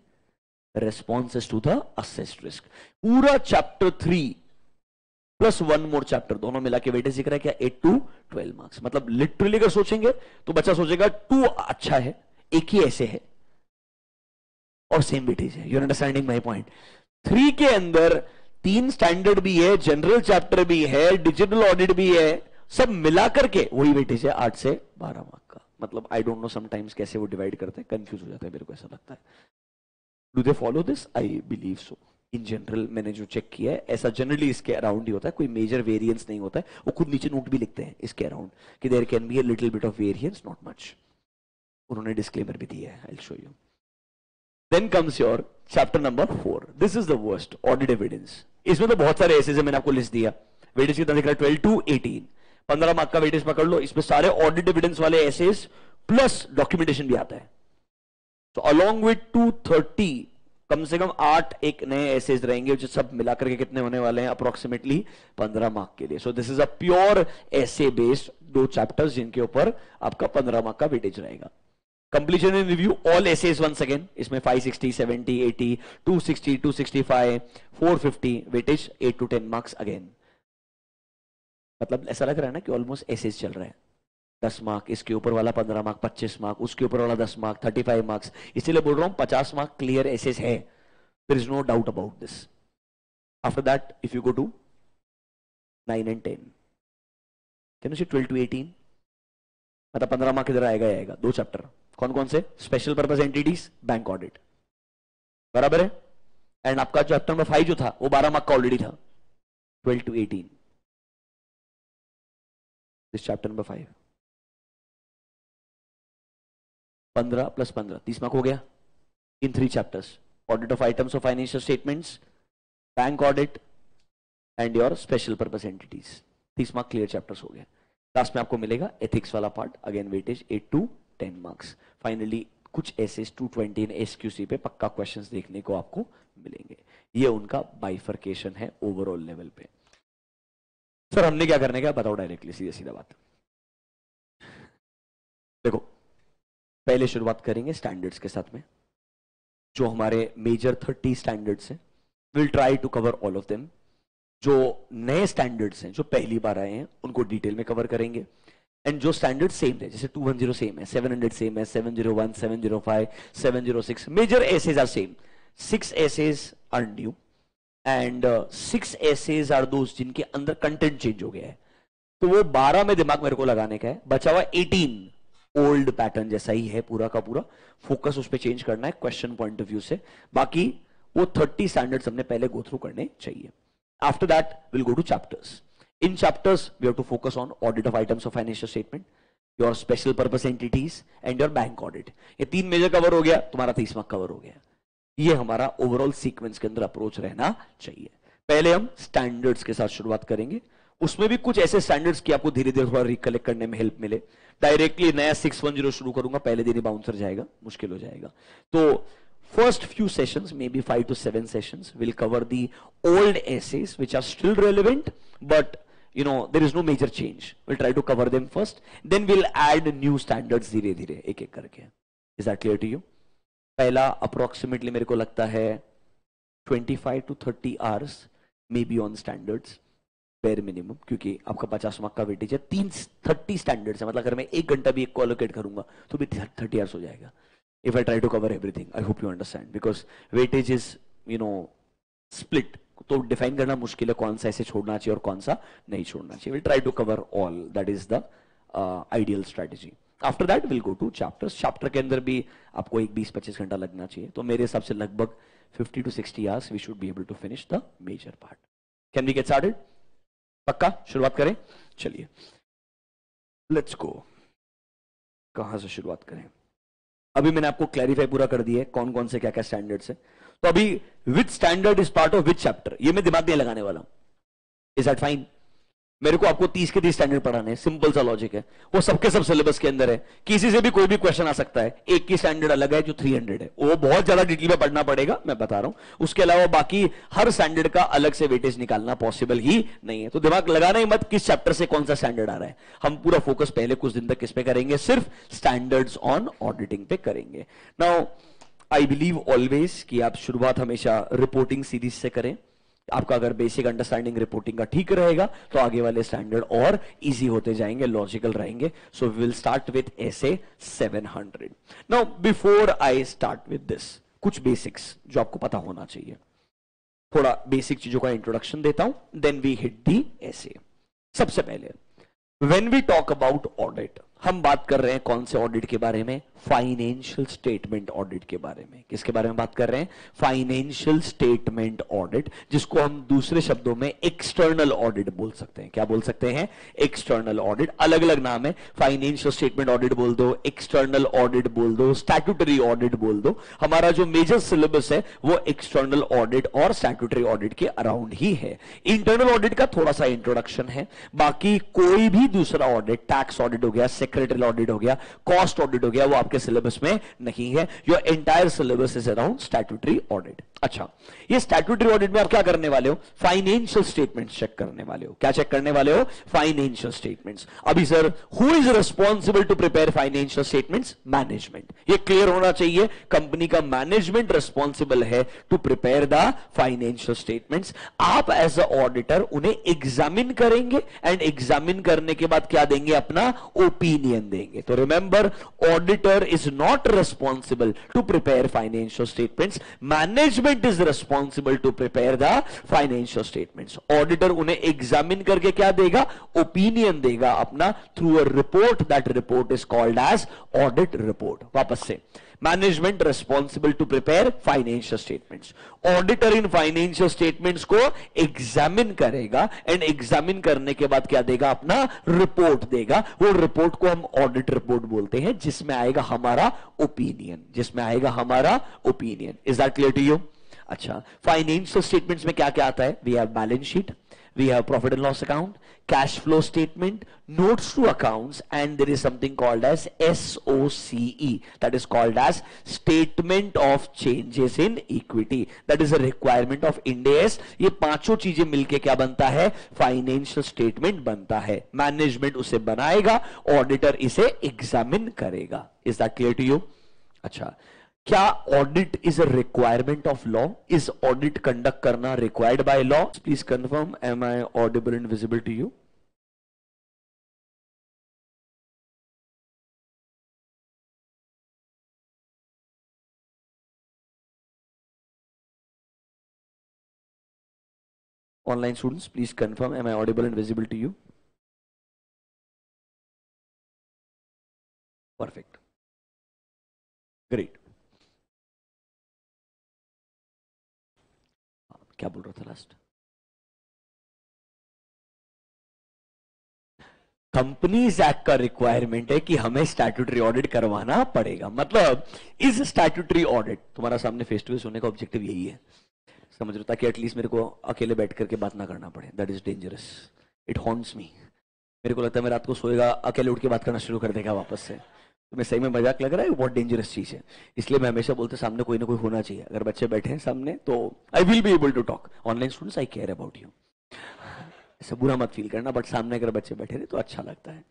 responses to the assessed risk। पूरा चैप्टर 3 प्लस 1 मोर चैप्टर, दोनों मिला के वेटेज दिख रहा है क्या? 8 to 12 मार्क्स। मतलब लिटरली अगर सोचेंगे तो बच्चा सोचेगा 2 अच्छा है, एक ही ऐसे है और सेम वेटेज है। You are understanding my point? 3 के अंदर 3 स्टैंडर्ड भी है, जनरल चैप्टर भी है, डिजिटल ऑडिट भी है, सब मिलाकर के वही वेटेज है 8 से 12 मार्क का। मतलब आई डोंट नो समटाइम्स कैसे वो डिवाइड करते हैं, कंफ्यूज हो जाता है, मेरे को ऐसा लगता है। Do they follow this? I believe so. In general मैंने जो चेक किया है, ऐसा जनरली इसके अराउंड ही होता है, कोई मेजर वेरिएंस नहीं होता है। वो खुद नीचे नोट भी लिखते हैं इसके अराउंड कि there can be a little bit of variance, not much. उन्होंने डिस्क्लेमर भी दिया है, I will show you. Then comes your chapter number 4, this is the worst, audit evidence. इसमें तो बहुत सारे एसेज है, मैंने आपको लिस्ट दिया। वेटेज कितना दिख रहा है? 12 to 18, 15 मार्क का वेटेज पकड़ लो। इसमें सारे ऑडिट एविडेंस वाले एसेज प्लस डॉक्यूमेंटेशन भी आता है। तो अलॉन्ग विथ 230 कम से कम 8 एक नए एसेज रहेंगे, जो सब मिलाकर के कितने होने वाले हैं? अप्रोक्सीमेटली 15 मार्क के लिए। So this is a pure SA based 2 chapters जिनके ऊपर आपका 15 मार्क का वेटेज रहेगा। Completion in review all SAs once again, इसमें 560, 70, 80, 260, 265, 450, वेटेज 8 to 10 मार्क्स अगेन। मतलब ऐसा लग रहा है ना कि ऑलमोस्ट एसेज चल रहा है। 10 मार्क, इसके ऊपर वाला 15 मार्क, 25 मार्क, उसके ऊपर वाला 10 मार्क, 35 मार्क्स। इसीलिए बोल रहा हूं 50 मार्क क्लियर एसेस है, there is no doubt about this. After that if you go to 9 and 10, can you see 12 to 18, मतलब 15 मार्क इधर आएगा ही आएगा। 2 चैप्टर कौन कौन से? Special purpose entities, bank audit, बराबर है। एंड आपका चैप्टर नंबर 5 जो था वो 12 मार्क का ऑलरेडी था। 12 to 18 this chapter number 5, 15 + 15 30 mark हो गया इन 3 chapters. Audit of items of financial statements, bank audit and your special purpose entities, 30 mark clear chapters हो गए। लास्ट में आपको मिलेगा एथिक्स वाला part, again weightage 8 to 10 marks. Finally कुछ एसेस 220 एसक्यूसी पे पक्का क्वेश्चंस देखने को आपको मिलेंगे। ये उनका बाइफर्केशन है ओवरऑल लेवल पे। सर हमने क्या करने का बताओ डायरेक्टली, सीधा सीधा बात। देखो पहले शुरुआत करेंगे स्टैंडर्ड्स के साथ में, जो हमारे मेजर 30 स्टैंडर्ड्स हैं। Will try to cover all of them. जो नए स्टैंडर्ड्स हैं जो पहली बार आए हैं उनको डिटेल में कवर करेंगे। एंड जो स्टैंडर्ड सेम है, जैसे 210 सेम है, 700 सेम है, 701, 705, 706, major SAs are same. 6 SAs are new and 6 SAs are दोस्त जिनके अंदर कंटेंट चेंज हो गया है। तो वो 12 में दिमाग मेरे को लगाने का है, बचा हुआ 18 ओल्ड पैटर्न जैसा ही है पूरा का पूरा। फोकस उस पर चेंज करना है क्वेश्चन पॉइंट ऑफ व्यू से। बाकी वो 30 स्टैंडर्ड्स हमने पहले गो थ्रू करने चाहिए। After that will go two chapters. In chapters, we have to focus on audit of items of financial statement, your special purpose entities and your bank audit. ये 3 major cover हो गया, तुम्हारा 30 mark cover हो गया। ये हमारा overall sequence के अंदर अप्रोच रहना चाहिए। पहले हम स्टैंडर्ड्स के साथ शुरुआत करेंगे, उसमें भी कुछ ऐसे स्टैंडर्ड्स की आपको धीरे धीरे थोड़ा रिकलेक्ट करने में हेल्प मिले। डायरेक्टली नया 610 शुरू करूंगा, पहले दिन ही बाउंसर जाएगा, मुश्किल हो जाएगा। तो first few sessions, maybe 5 to 7 sessions, will cover the old essays which are still relevant, but you know there is no major change. We'll try to cover them first, then we'll add new standards धीरे धीरे एक एक करके। Is that clear to you? पहला approximately मेरे को लगता है 25 to 30 hours maybe on standards bare minimum, क्योंकि आपका 50 मार्क का वेटेज है, 30 स्टैंडर्ड्स है, मतलब अगर मैं 1 घंटा भी एक को allocate करूंगा तो भी 30 hours हो जाएगा। If I try to cover everything, I hope you understand, because weightage is, you know, split. तो डिफाइन करना मुश्किल है कौन सा ऐसे छोड़ना चाहिए और कौन सा नहीं छोड़ना चाहिए। We'll try to cover all. That is the ideal strategy. After that, we'll go to chapters. Chapter के अंदर भी आपको 20-25 घंटा लगना चाहिए। तो मेरे हिसाब से लगभग 50 to 60 hours we should be able to finish the major part. Can we get started? पक्का शुरुआत करें? चलिए, let's go. कहां से शुरुआत करें? अभी मैंने आपको क्लैरिफाई पूरा कर दिया है कौन कौन से क्या क्या स्टैंडर्ड्स है। तो अभी विच standard is part of which chapter, ये मैं दिमाग नहीं लगाने वाला हूं। Is that fine? मेरे को आपको 30 के 30 स्टैंडर्ड पढ़ाने हैं, सिंपल सा लॉजिक है, वो सबके सब सिलेबस के अंदर है, किसी से भी कोई भी क्वेश्चन आ सकता है। एक की स्टैंडर्ड अलग है जो 300 है, वो बहुत ज्यादा डिटेल में पढ़ना पड़ेगा, मैं बता रहा हूं। उसके अलावा बाकी हर स्टैंडर्ड का अलग से वेटेज निकालना पॉसिबल ही नहीं है। तो दिमाग लगाना ही मत किस चैप्टर से कौन सा स्टैंडर्ड आ रहा है। हम पूरा फोकस पहले कुछ दिन तक किस पे करेंगे, सिर्फ स्टैंडर्ड्स ऑन ऑडिटिंग पे करेंगे। नाउ आई बिलीव ऑलवेज कि आप शुरुआत हमेशा रिपोर्टिंग सीरीज से करें। आपका अगर बेसिक अंडरस्टैंडिंग रिपोर्टिंग का ठीक रहेगा तो आगे वाले स्टैंडर्ड और इजी होते जाएंगे, लॉजिकल रहेंगे। So we will start with SA 700। Now before I start with this, कुछ बेसिक्स जो आपको पता होना चाहिए, थोड़ा बेसिक चीजों का इंट्रोडक्शन देता हूं, then we hit the SA. सबसे पहले when we talk about audit, हम बात कर रहे हैं कौन से ऑडिट के बारे में, फाइनेंशियल स्टेटमेंट ऑडिट के बारे में। किसके बारे में बात कर रहे हैं? फाइनेंशियल स्टेटमेंट ऑडिट, जिसको हम दूसरे शब्दों में एक्सटर्नल ऑडिट बोल सकते हैं। क्या बोल सकते हैं? External audit. अलग अलग नाम है, फाइनेंशियल स्टेटमेंट ऑडिट बोल दो, एक्सटर्नल ऑडिट बोल दो, स्टैट्यूटरी ऑडिट बोल दो। हमारा जो मेजर सिलेबस है वो एक्सटर्नल ऑडिट और स्टैट्यूटरी ऑडिट के अराउंड ही है। इंटरनल ऑडिट का थोड़ा सा इंट्रोडक्शन है, बाकी कोई भी दूसरा ऑडिट, टैक्स ऑडिट हो गया, सेक्रेटरी ऑडिट हो गया, कॉस्ट ऑडिट हो गया, वो आपके सिलेबस में नहीं है। Your entire syllabus is around statutory audit. अच्छा, ये स्टैट्यूटरी ऑडिट में आप क्या करने वाले हो? फाइनेंशियल स्टेटमेंट्स चेक करने वाले हो। क्या चेक करने वाले हो? Financial statements. अभी sir who is responsible to prepare financial statements? Management. ये क्लियर होना चाहिए, कंपनी का मैनेजमेंट रिस्पॉन्सिबल है to prepare the financial statements. आप एज अ ऑडिटर उन्हें एग्जामिन करेंगे एंड एग्जामिन करने के बाद क्या देंगे? अपना ओपिनियन ओपिनियन देंगे। तो remember, auditor is not responsible to prepare financial statements, management is responsible to prepare the financial statements. Auditor उन्हें एग्जामिन करके क्या देगा, ओपिनियन देगा अपना through a report, that report is called as audit report. वापस से, management responsible to prepare financial statements, auditor in financial statements को examine करेगा एंड एग्जामिन करने के बाद क्या देगा, अपना रिपोर्ट देगा। वो रिपोर्ट को हम ऑडिट रिपोर्ट बोलते हैं, जिसमें आएगा हमारा ओपिनियन, जिसमें आएगा हमारा opinion. Is that clear to you? अच्छा, फाइनेंशियल स्टेटमेंट्स में क्या क्या आता है? We have balance sheet, we have profit and loss account, cash flow statement, notes to accounts, and there is something called as SOCE, that is called as statement of changes in equity, that is a requirement of Ind AS। ये पांचों चीजें मिलके क्या बनता है, financial statement बनता है। Management उसे बनाएगा, ऑडिटर इसे एग्जामिन करेगा। Is that clear to you? अच्छा, क्या audit is a requirement of law? Is audit conduct करना required by law? Please confirm, am I audible and visible to you? Online students, please confirm, am I audible and visible to you? Perfect, great. क्या बोल रहा था last? Companies act का requirement है कि हमें statutory audit करवाना पड़ेगा। मतलब इस स्टैट्यूटरी ऑडिट, तुम्हारा सामने फेस टू फेस होने का ऑब्जेक्टिव यही है, समझ लो, ताकि एटलीस्ट मेरे को अकेले बैठ करके बात ना करना पड़े। That is dangerous, it haunts me. मेरे को लगता है मैं रात को सोएगा, अकेले उठ के बात करना शुरू कर देगा वापस से। तो मैं सही में मजाक लग रहा है, बहुत डेंजरस चीज है। इसलिए मैं हमेशा बोलते सामने कोई ना कोई होना चाहिए। अगर बच्चे बैठे हैं सामने तो I will be able to talk. Online students, I care about you, ऐसा बुरा मत फील करना, बट सामने अगर बच्चे बैठे रहे तो अच्छा लगता है।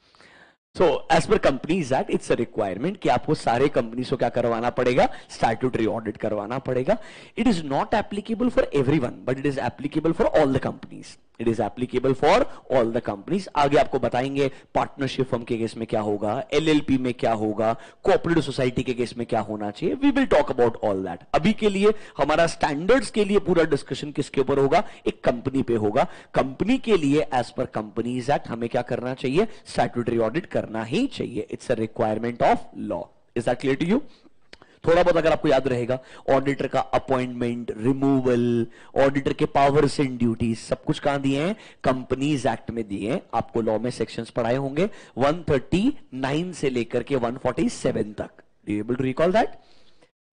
So as per companies act, it's a requirement कि आपको सारे कंपनीज को क्या करवाना पड़ेगा, स्टैट्यूटरी ऑडिट करवाना पड़ेगा। It is not applicable for everyone, but it is applicable for all the companies. It is applicable for all the companies. आगे आपको बताएंगे पार्टनरशिप फर्म के केस में क्या होगा, एलएलपी में क्या होगा, कोऑपरेटिव सोसाइटी के केस में क्या होना चाहिए। We will talk about all that. अभी के लिए हमारा स्टैंडर्ड्स के लिए पूरा डिस्कशन किसके ऊपर होगा, एक कंपनी पे होगा। कंपनी के लिए एज पर कंपनीज एक्ट हमें क्या करना चाहिए, स्टैट्यूटरी ऑडिट करना ही चाहिए। It's a requirement of law. Is that clear to you? थोड़ा बहुत अगर आपको याद रहेगा, ऑडिटर का अपॉइंटमेंट, रिमूवल, ऑडिटर के पावर्स एंड ड्यूटीज, सब कुछ कहां दिए हैं, कंपनीज एक्ट में दिए हैं। आपको लॉ में सेक्शंस पढ़ाए होंगे 139 से लेकर के 147 तक। Do you able to recall that?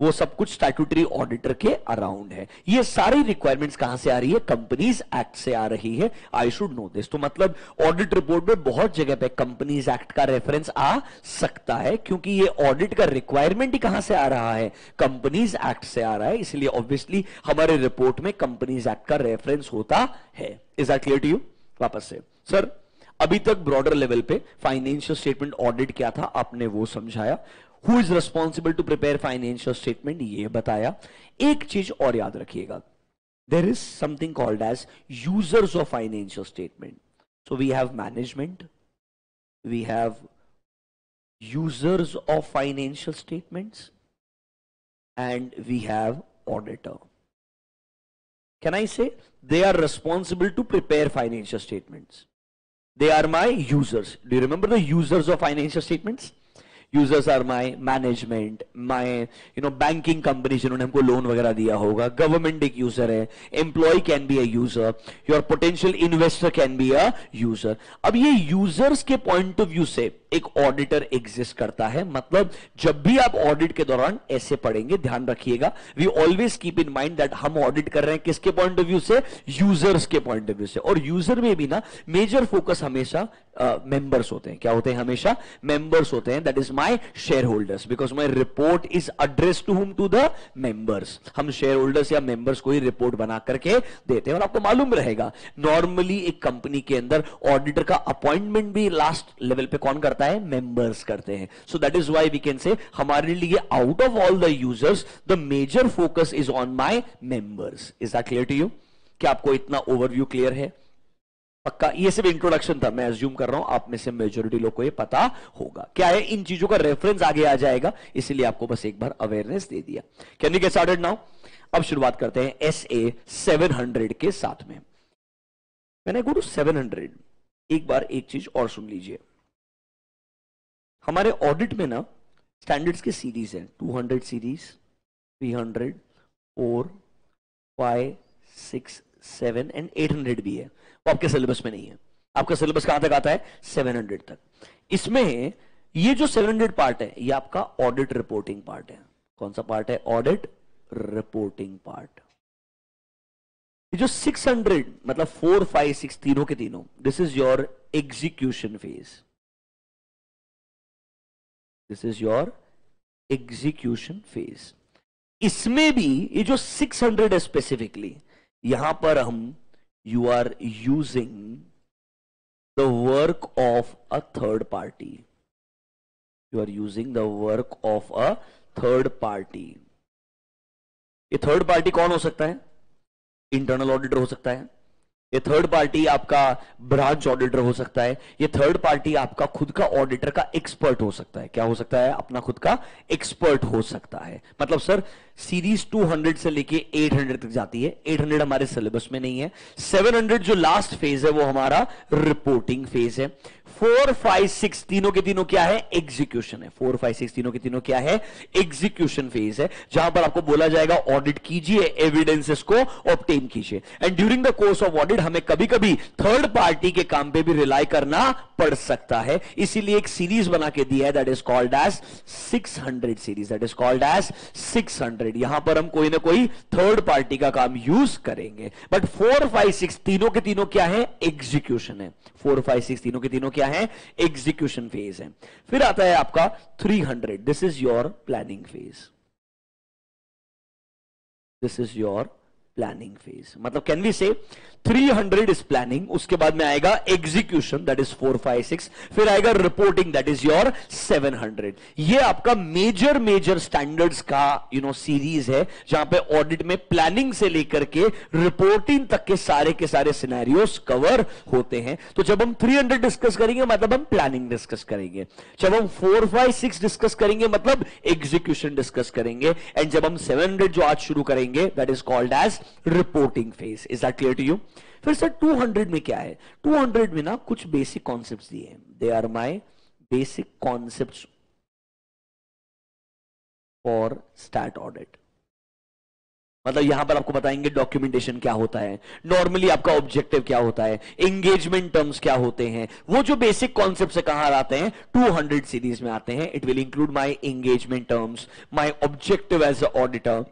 वो सब कुछ स्टैट्यूटरी ऑडिटर के अराउंड है। ये सारी रिक्वायरमेंट्स कहां से आ रही है, कंपनीज एक्ट से आ रही है। आई शुड नो दिस। तो मतलब ऑडिट रिपोर्ट में बहुत जगह पे कंपनीज एक्ट का रेफरेंस आ सकता है, क्योंकि ये ऑडिट का रिक्वायरमेंट ही कहां से आ रहा है, कंपनीज एक्ट से आ रहा है। इसलिए ऑब्वियसली हमारे रिपोर्ट में कंपनीज एक्ट का रेफरेंस होता है। Is that clear to you? वापस से, सर अभी तक ब्रॉडर लेवल पे फाइनेंशियल स्टेटमेंट ऑडिट क्या था आपने वो समझाया, who is responsible to prepare financial statement ये बताया। एक चीज और याद रखिएगा, there is something called as users of financial statement. So we have management, we have users of financial statements, and we have auditor. Can I say they are responsible to prepare financial statements? They are my users. Do you remember the users of financial statements? Users are my management, my banking companies जिन्होंने हमको loan वगैरह दिया होगा, government एक user है, employ can be a user, your potential investor can be a user. अब ये users के पॉइंट ऑफ व्यू से एक ऑडिटर एग्जिस्ट करता है। मतलब जब भी आप ऑडिट के दौरान ऐसे पढ़ेंगे, ध्यान रखिएगा, we always keep in mind that हम ऑडिट कर रहे हैं किसके पॉइंट ऑफ व्यू से, यूजर्स के पॉइंट ऑफ व्यू से। और यूजर में भी ना मेजर फोकस हमेशा मेंबर्स होते हैं। क्या होते हैं? हमेशा मेंबर्स होते हैं। That is my shareholders, because my report is address to whom, to the members. हम शेयर होल्डर्स या मेंबर्स को ही रिपोर्ट बना करके देते हैं। और आपको मालूम रहेगा, नॉर्मली एक कंपनी के अंदर ऑडिटर का अपॉइंटमेंट भी लास्ट लेवल पे कौन करता है? मेंबर्स करते हैं। So that is why we can say हमारे लिए out of all the users the major focus is on my members. Is that clear to you? क्या आपको इतना ओवरव्यू क्लियर है? पक्का? ये सिर्फ इंट्रोडक्शन था, मैं अज्यूम कर रहा हूं आप में से मेजॉरिटी लोग को ये पता होगा क्या है, इन चीजों का रेफरेंस आगे आ जाएगा, इसीलिए आपको बस एक बार अवेयरनेस दे दिया। Can we get started now? अब शुरुआत करते हैं SA 700 के साथ में। मैंने गो टू 700, एक बार एक चीज और सुन लीजिए, हमारे ऑडिट में ना स्टैंडर्ड्स की सीरीज है, 200 सीरीज, 300, 4, 5, 6, 7 एंड 800 भी है, वो आपके सिलेबस में नहीं है। आपका सिलेबस कहां तक आता है? 700 तक। इसमें ये जो 700 पार्ट है ये आपका ऑडिट रिपोर्टिंग पार्ट है। कौन सा पार्ट है? Audit reporting part. ये जो 600 मतलब 4, 5, 6 तीनों के तीनों, this is your execution phase. This is your execution phase. इसमें भी ये जो 600 है स्पेसिफिकली, यहां पर हम you are using the work of a third party. You are using the work of a third party. ये थर्ड पार्टी कौन हो सकता है? इंटरनल ऑडिटर हो सकता है, ये थर्ड पार्टी आपका ब्रांच ऑडिटर हो सकता है, ये थर्ड पार्टी आपका खुद का ऑडिटर का एक्सपर्ट हो सकता है। क्या हो सकता है? अपना खुद का एक्सपर्ट हो सकता है। मतलब सर सीरीज 200 से लेके 800 तक जाती है, 800 हमारे सिलेबस में नहीं है। 700 जो लास्ट फेज है वो हमारा रिपोर्टिंग फेज है। 4, 5, 6 तीनों के तीनों क्या है? एग्जीक्यूशन है। 4, 5, 6 तीनों के तीनों क्या है? एग्जीक्यूशन फेज है, जहां पर आपको बोला जाएगा ऑडिट कीजिए, एविडेंसेस को ऑब्टेन कीजिए। And during the course of audit हमें कभी कभी थर्ड पार्टी के काम पे भी रिलाई करना पड़ सकता है, इसीलिए एक सीरीज बना के दी है, that is called as 600 series. That is called as 600। यहां पर हम कोई ना कोई थर्ड पार्टी का काम यूज करेंगे। बट 4, 5, 6 तीनों के तीनों क्या है? एग्जीक्यूशन है। 4, 5, 6 तीनों के तीनों क्या है? एग्जीक्यूशन फेज है। फिर आता है आपका 300, this is your planning phase. This is your planning phase. मतलब कैन वी से 300 इज प्लानिंग, उसके बाद में आएगा एग्जीक्यूशन, दैट इज 4, 5, 6, फिर आएगा रिपोर्टिंग, दैट इज योर 700। ये आपका मेजर स्टैंडर्ड्स का सीरीज है, जहां पे ऑडिट में प्लानिंग से लेकर के रिपोर्टिंग तक के सारे सिनेरियोस कवर होते हैं। तो जब हम 300 डिस्कस करेंगे मतलब हम प्लानिंग डिस्कस करेंगे, जब हम 4, 5, 6 डिस्कस करेंगे मतलब एग्जीक्यूशन डिस्कस करेंगे, एंड जब हम 700 जो आज शुरू करेंगे that is called as reporting phase. Is that clear to you? फिर सर 200 में क्या है? 200 में ना कुछ बेसिक कॉन्सेप्ट्स दिए हैं, they are my basic concepts for stat audit. मतलब यहां पर आपको बताएंगे डॉक्यूमेंटेशन क्या होता है, नॉर्मली आपका ऑब्जेक्टिव क्या होता है, एंगेजमेंट टर्म्स क्या होते हैं, वो जो बेसिक कॉन्सेप्ट से कहां आते हैं? 200 सीरीज में आते हैं। It will include my engagement terms, my objective as a auditor,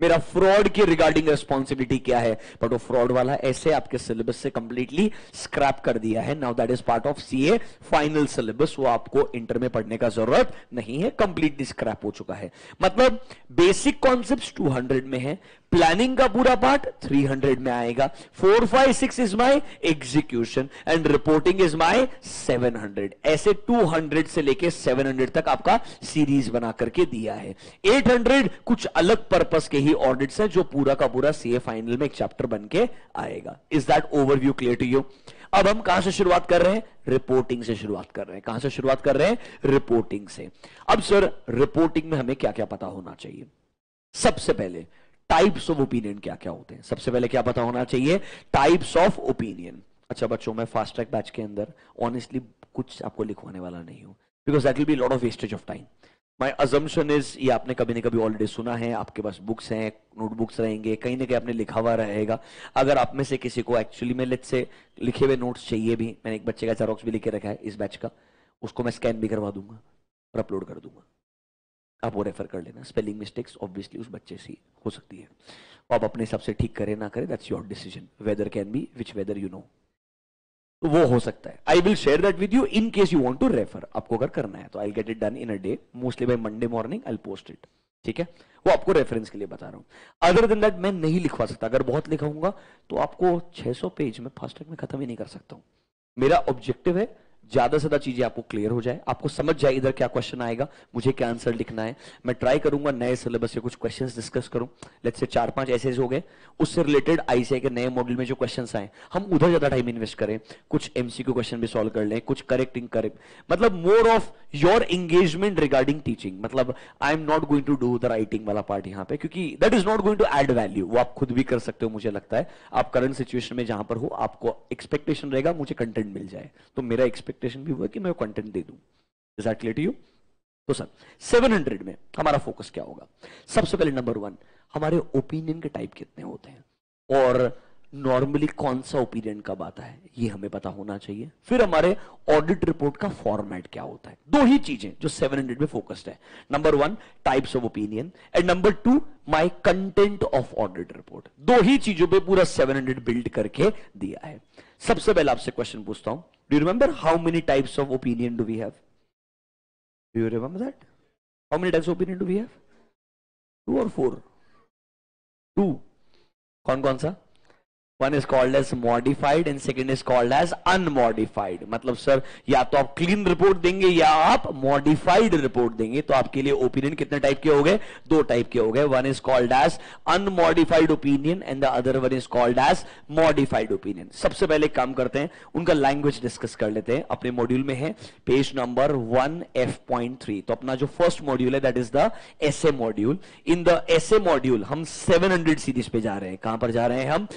मेरा फ्रॉड की रिगार्डिंग रिस्पॉन्सिबिलिटी क्या है। बट वो फ्रॉड वाला ऐसे आपके सिलेबस से कंप्लीटली स्क्रैप कर दिया है। Now that is part of CA final syllabus, वो आपको इंटर में पढ़ने का जरूरत नहीं है, कंप्लीटली स्क्रैप हो चुका है। मतलब बेसिक कॉन्सेप्ट्स 200 में है, प्लानिंग का पूरा पार्ट 300 में आएगा, 4, 5, 6 is my execution and reporting is my 700। ऐसे 200 से लेके 700 तक आपका सीरीज बना करके दिया है। 800 कुछ अलग पर्पस के ही ऑडिट्स हैं, जो पूरा का पूरा CA फाइनल में एक चैप्टर बन के आएगा। Is that overview clear to you? अब हम कहां से शुरुआत कर रहे हैं? रिपोर्टिंग से शुरुआत कर रहे हैं। कहां से शुरुआत कर रहे हैं? रिपोर्टिंग से। अब सर रिपोर्टिंग में हमें क्या क्या पता होना चाहिए? सबसे पहले टाइप्स ऑफ ओपिनियन क्या क्या होते हैं। सबसे पहले क्या पता होना चाहिए? Types of opinion. अच्छा बच्चों, मैं फास्ट ट्रैक बैच के अंदर ऑनेस्टली कुछ आपको लिखवाने वाला नहीं हूं, because that will be lot of wastage of time. My assumption is, ये आपने कभी ना कभी ऑलरेडी सुना है, आपके पास बुक्स हैं, नोटबुक्स रहेंगे, कहीं ना कहीं आपने लिखा हुआ रहेगा। अगर आप में से किसी को एक्चुअली में लेट्स से लिखे हुए नोट्स चाहिए भी, मैंने एक बच्चे का जेरॉक्स भी लिखे रखा है इस बैच का, उसको मैं स्कैन भी करवा दूंगा और अपलोड कर दूंगा, आप वो रेफर कर लेना। स्पेलिंग मिस्टेक्स ऑब्वियसली उस बच्चे से हो सकती है, आप अपने हिसाब से ठीक करें ना करें, that's your decision, whether can be which whether you know, तो वो हो सकता है। I will share that with you in case you want to refer. आपको अगर करना है तो I get it done in a day, mostly by Monday morning I post it, ठीक है? वो आपको रेफरेंस के लिए बता रहा हूं। अदर देन दैट मैं नहीं लिखवा सकता, अगर बहुत लिखाऊंगा तो आपको 600 पेज में फास्ट ट्रैक में खत्म ही नहीं कर सकता हूं। मेरा ऑब्जेक्टिव है ज्यादा से ज्यादा चीजें आपको क्लियर हो जाए, आपको समझ जाए इधर क्या क्वेश्चन आएगा, मुझे क्या आंसर लिखना है। मैं ट्राई करूंगा नए सिलेबस से कुछ क्वेश्चंस डिस्कस करूं। लेट्स से 4-5 ऐसे हो गए, उससे रिलेटेड आईसीआई के नए मॉड्यूल में जो क्वेश्चंस आए हम उधर ज्यादा टाइम इन्वेस्ट करें, कुछ एमसीक्यू क्वेश्चन भी सॉल्व कर लें, कुछ करेक्ट इनकरेक्ट, मतलब more of your engagement regarding teaching. मतलब I am not going to do the writing वाला पार्ट यहाँ पे, क्योंकि that is not going to add value. वो आप खुद भी कर सकते हो, मुझे लगता है आप करंट सिचुएशन में जहां पर हो, आपको एक्सपेक्टेशन रहेगा मुझे कंटेंट मिल जाए, तो मेरा एक्सपेक्टेशन भी हुआ कि मैं कंटेंट दे दूं। Is that clear to you? तो सर 700 में हमारा फोकस क्या होगा? सबसे पहले नंबर 1, हमारे ओपिनियन के टाइप कितने होते हैं और नॉर्मली कौन सा ओपिनियन कब आता है, ये हमें पता होना चाहिए। फिर हमारे ऑडिट रिपोर्ट का फॉर्मेट क्या होता है। दो ही चीजें जो 700 में फोकस्ड है, number 1 types of opinion and number 2 my content of audit report. दो ही चीजों पे पूरा 700 बिल्ड करके दिया है। सबसे पहले आपसे क्वेश्चन पूछता हूं, do you remember how many types of opinion do we have? Do you remember that? How many types of opinion do we have? 2 और 4? 2। कौन कौन सा? One is called as modified and second is called as unmodified। मतलब sir या तो आप clean report देंगे या आप मॉडिफाइड रिपोर्ट देंगे, तो आपके लिए ओपिनियन कितने टाइप के हो गए? 2 टाइप के हो गए। One is called as unmodified opinion and the other one is called as modified opinion. सबसे पहले काम करते हैं, उनका लैंग्वेज डिस्कस कर लेते हैं। अपने मॉड्यूल में है पेज नंबर 1F.3। तो अपना जो फर्स्ट मॉड्यूल है that is the essay module. In the essay module हम 700 सीरीज पे जा रहे हैं। कहां पर जा रहे हैं हम?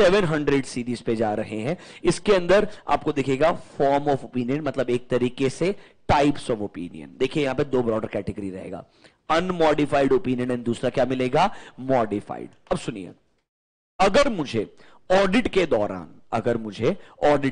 700 सीरीज पे जा रहे हैं। इसके अंदर आपको दिखेगा फॉर्म ऑफ ओपिनियन, मतलब एक तरीके से टाइप्स ऑफ ओपिनियन। देखिए यहां पे 2 ब्रॉडर कैटेगरी रहेगा, अनमॉडिफाइड ओपिनियन एंड दूसरा क्या मिलेगा? मॉडिफाइड। अब सुनिए, अगर मुझे ऑडिट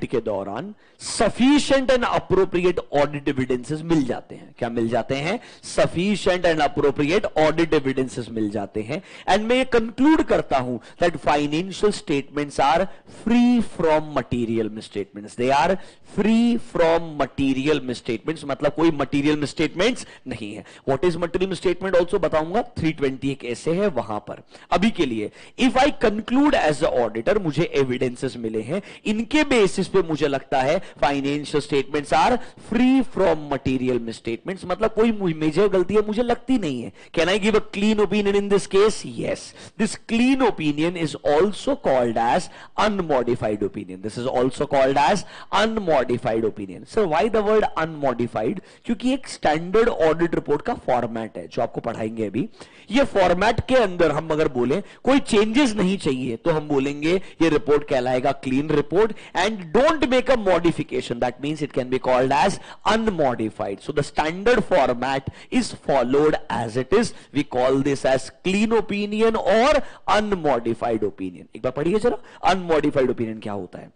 के दौरान sufficient and appropriate audit evidences मिल जाते हैं, क्या मिल जाते हैं? Sufficient and appropriate audit evidences मिल जाते हैं, एंड मैं ये कंक्लूड करता हूं that financial statements are free from material misstatements. They are free from material misstatements, मतलब कोई मटेरियल मिसस्टेटमेंट्स नहीं है। What is material misstatement also बताऊंगा, 320 एक ऐसे है वहां पर। अभी के लिए if I conclude as a auditor, मुझे एविडेंसेस मिले हैं, इनके बेसिस पे मुझे लगता है financial statements are free from material misstatements, मतलब कोई मेजर गलती है मुझे लगती नहीं है। Can I give a clean opinion in this case? Yes. This clean opinion is also called as unmodified opinion. This is also called as unmodified opinion. Sir why the word unmodified? क्योंकि एक standard audit report का format है जो आपको पढ़ाएंगे अभी। ये format के अंदर हम अगर बोले कोई चेंजेस नहीं चाहिए तो हम बोलेंगे ये रिपोर्ट कहलाएगा clean report, and don't make a modification, that means it can be called as unmodified. So the standard format is followed as it is. We call this as clean opinion और unmodified opinion. एक बार पढ़िए जरा, unmodified opinion क्या होता है?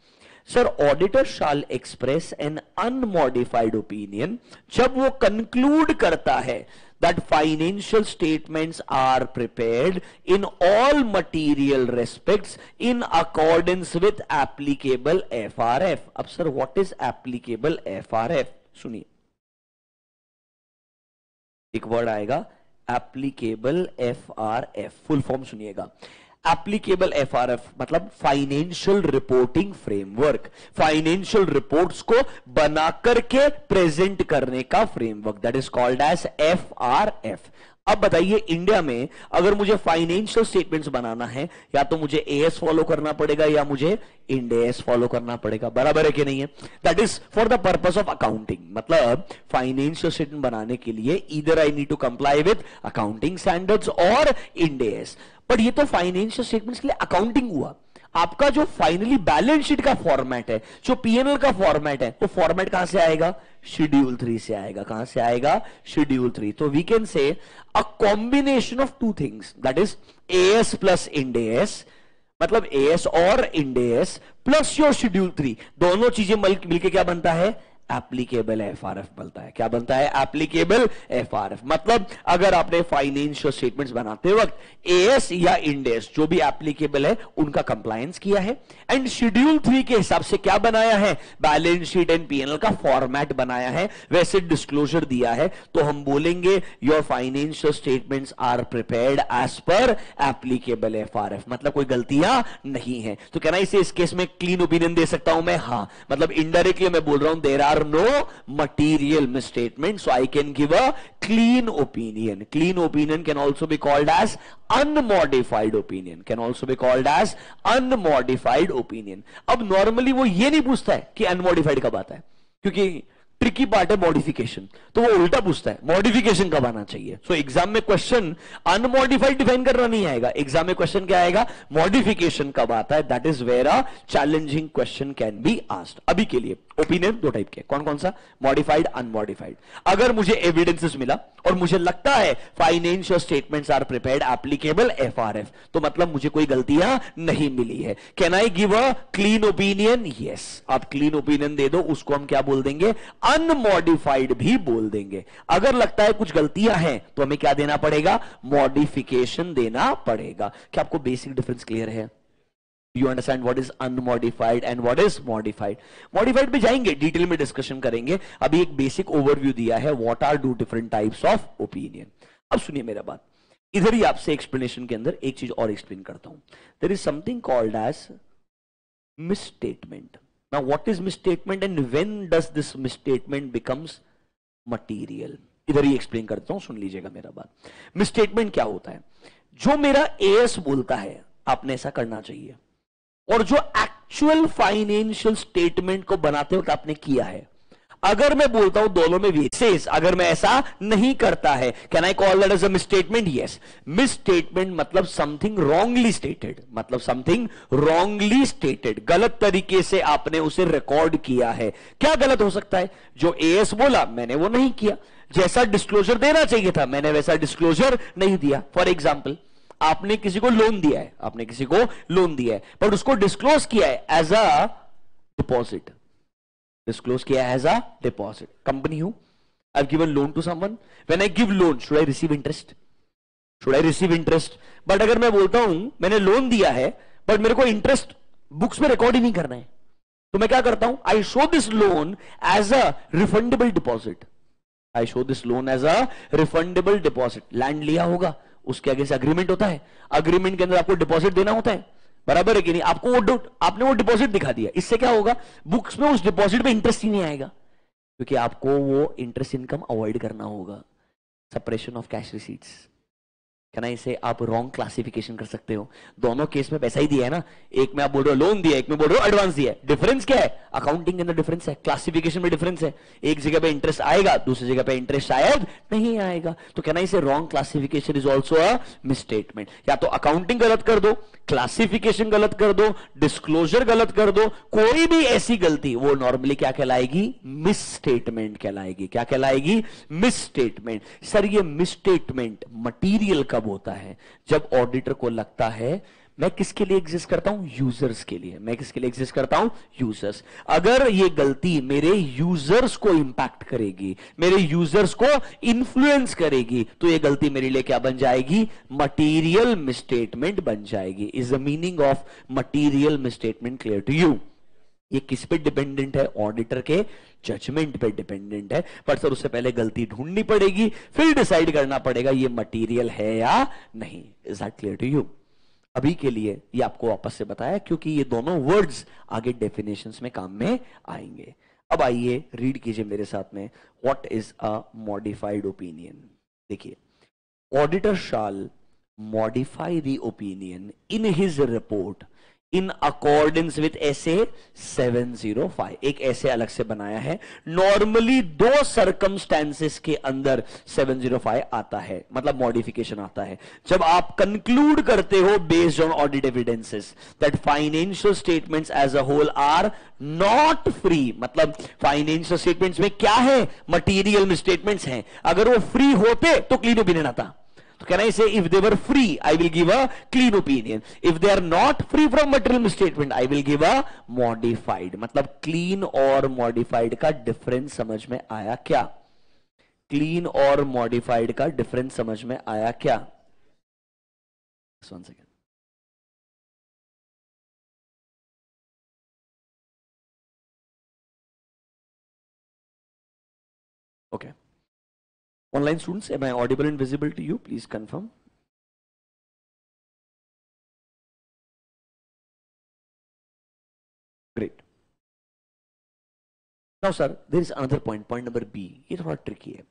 Sir auditor shall express an unmodified opinion जब वो कंक्लूड करता है that financial statements are prepared in all material respects in accordance with applicable FRF। अब sir what is applicable FRF? सुनिए, एक वर्ड आएगा applicable FRF, फुल फॉर्म सुनिएगा। Applicable FRF मतलब financial reporting framework, financial reports को बना करके present करने का framework, that is called as FRF। अब बताइए इंडिया में अगर मुझे फाइनेंशियल स्टेटमेंट्स बनाना है, या तो मुझे AS फॉलो करना पड़ेगा या मुझे इंड AS फॉलो करना पड़ेगा, बराबर है कि नहीं है? That is for the purpose of accounting. मतलब फाइनेंशियल स्टेटमेंट बनाने के लिए either I need to comply with accounting standards और इंड AS। बट ये तो फाइनेंशियल स्टेटमेंट्स के लिए अकाउंटिंग हुआ। आपका जो फाइनली बैलेंस शीट का फॉर्मेट है, जो P&L का फॉर्मेट है, वो फॉर्मेट कहां से आएगा? शेड्यूल 3 से आएगा। कहां से आएगा? शेड्यूल 3। तो we can say a combination of 2 things, that is AS plus Ind AS, मतलब AS और Ind AS plus your schedule 3, दोनों चीजें मिलके क्या बनता है? एप्लीकेबल FRF बनता है। क्या बनता है? Applicable FRF। मतलब अगर आपने फाइनेंशियल स्टेटमेंट्स बनाते वक्त AS या इंड AS जो भी एप्लीकेबल है उनका कंप्लायंस किया है, एंड शेड्यूल 3 के हिसाब से क्या बनाया है? बैलेंस शीट एंड P&L का फॉर्मेट बनाया है, वैसे डिस्क्लोजर दिया है, तो हम बोलेंगे your financial statements are prepared as per applicable FRF, मतलब कोई गलतियां नहीं है। तो क्या ना इसे इस केस में क्लीन ओपिनियन दे सकता हूं मैं? हाँ, मतलब इनडायरेक्टली मैं बोल रहा हूं there are are no material misstatement, so I can give a clean opinion. Clean opinion can also be called as unmodified opinion, can also be called as unmodified opinion. अब नॉर्मली वो ये नहीं पूछता है कि अनमॉडिफाइड कब आता है, क्योंकि ट्रिकी पार्ट है मॉडिफिकेशन, तो वो उल्टा पूछता है मॉडिफिकेशन कब आना चाहिए. सो एग्जाम में क्वेश्चन अनमॉडिफाइड डिफाइन करना नहीं आएगा, एग्जाम में क्वेश्चन क्या आएगा, मॉडिफिकेशन कब आता है. That is where a challenging question can be asked. अभी के लिए ओपिनियन दो टाइप के, कौन कौन सा, मॉडिफाइड, अनमॉडिफाइड. अगर मुझे एविडेंसेस मिला और मुझे लगता है financial statements are prepared applicable FRF, तो मतलब मुझे कोई गलतियां नहीं मिली है. Can I give a clean opinion? Yes, आप क्लीन ओपिनियन दे दो, उसको हम क्या बोल देंगे, अनमॉडिफाइड भी बोल देंगे. अगर लगता है कुछ गलतियां हैं तो हमें क्या देना पड़ेगा, मॉडिफिकेशन देना पड़ेगा. क्या आपको बेसिक डिफरेंस क्लियर है? You understand what is unmodified and what is modified? Modified पे जाएंगे, डिटेल में डिस्कशन करेंगे. अभी एक बेसिक ओवरव्यू दिया है, what are two different types of opinion. अब सुनिए मेरा बात, इधर ही आपसे एक्सप्लेनेशन के अंदर एक चीज और एक्सप्लेन करता हूं. There is something called as misstatement. Now what is misstatement and when does this misstatement becomes material? इधर ही एक्सप्लेन करता हूं, सुन लीजिएगा मेरा बात. मिसस्टेटमेंट क्या होता है, जो मेरा एएस बोलता है आपने ऐसा करना चाहिए, और जो एक्चुअल फाइनेंशियल स्टेटमेंट को बनाते वक्त आपने किया है, अगर मैं बोलता हूं दोनों में वेसेस, अगर मैं ऐसा नहीं करता है, can I call that as a misstatement? Yes. Misstatement मतलब समथिंग रॉन्गली स्टेटेड, मतलब समथिंग रॉन्गली स्टेटेड, गलत तरीके से आपने उसे रिकॉर्ड किया है. क्या गलत हो सकता है, जो एएस बोला मैंने वो नहीं किया, जैसा डिस्क्लोजर देना चाहिए था मैंने वैसा डिस्क्लोजर नहीं दिया. फॉर एग्जाम्पल, आपने किसी को लोन दिया है, आपने किसी को लोन दिया है, बट उसको डिस्क्लोज किया है एज अ डिपॉजिट, डिस्क्लोज किया है एज अ डिपॉजिट. कंपनी हूं, I have given loan to someone, when I give loan should I receive interest, should I receive interest. But अगर मैं बोलता हूं मैंने लोन दिया है बट मेरे को इंटरेस्ट बुक्स में रिकॉर्ड ही नहीं करना है, तो मैं क्या करता हूं, I show this loan as a refundable deposit, I show this loan as a refundable deposit. लैंड लिया होगा, उसके आगे से अग्रीमेंट होता है, अग्रीमेंट के अंदर आपको डिपॉजिट देना होता है, बराबर है कि नहीं. आपको वो आपने वो डिपॉजिट दिखा दिया, इससे क्या होगा, बुक्स में उस डिपॉजिट में इंटरेस्ट ही नहीं आएगा, क्योंकि आपको वो इंटरेस्ट इनकम अवॉइड करना होगा. सेपरेशन ऑफ कैश रिसीट्स, क्या ना, इसे आप रॉन्ग क्लासिफिकेशन कर सकते हो. दोनों केस में पैसा ही दिया है ना, एक में आप बोल रहे हो लोन दिया, एक में बोल रहे हो एडवांस दिया है. डिफरेंस क्या है, अकाउंटिंग के अंदर डिफरेंस है, क्लासिफिकेशन में डिफरेंस है. एक जगह पे इंटरेस्ट आएगा, दूसरी जगह पे इंटरेस्ट शायद नहीं आएगा. तो क्या ना, इसे wrong classification is also a misstatement. या तो अकाउंटिंग गलत कर दो, क्लासिफिकेशन गलत कर दो, डिस्क्लोजर गलत कर दो, कोई भी ऐसी गलती, वो नॉर्मली क्या कहलाएगी, मिसस्टेटमेंट कहलाएगी. क्या कहलाएगी, मिसस्टेटमेंट. सर ये मिसस्टेटमेंट मटीरियल कब होता है, जब ऑडिटर को लगता है मैं किसके लिए एग्जिस्ट करता हूं, यूजर्स के लिए. मैं किसके लिए एग्जिस्ट करता हूं, यूजर्स. अगर ये गलती मेरे यूजर्स को इंपैक्ट करेगी, मेरे यूजर्स को इंफ्लुएंस करेगी, तो ये गलती मेरे लिए क्या बन जाएगी, मटीरियल मिसस्टेटमेंट बन जाएगी. Is the meaning of material misstatement clear to you? ये किस पे डिपेंडेंट है, ऑडिटर के जजमेंट पे डिपेंडेंट है. पर सर उससे पहले गलती ढूंढनी पड़ेगी, फिर डिसाइड करना पड़ेगा ये मटेरियल है या नहीं. Is that clear to you? अभी के लिए ये आपको वापस से बताया, क्योंकि ये दोनों वर्ड्स आगे डेफिनेशंस में काम में आएंगे. अब आइए रीड कीजिए मेरे साथ में, what is a modified opinion. देखिए, auditor shall modify the opinion in his report in accordance with SA 705. एक ऐसे अलग से बनाया है, नॉर्मली दो सर्कमस्टेंसेस के अंदर 705 आता है, मतलब मॉडिफिकेशन आता है. जब आप कंक्लूड करते हो based on audit evidences that financial statements as a whole are not free, मतलब फाइनेंशियल स्टेटमेंट्स में क्या है, मटीरियल मिसस्टेटमेंट्स हैं. अगर वो फ्री होते तो क्लीन ओपिनियन आता. So can I say if they were free, I will give a clean opinion. If they are not free from material misstatement, I will give a modified. मतलब clean और modified का difference समझ में आया क्या? Clean और modified का difference समझ में आया क्या? Just one second. Okay. Online students, am I audible and visible to you? Please confirm. Great. Now sir there is another point, point number B, ये थोड़ा ट्रिकी है।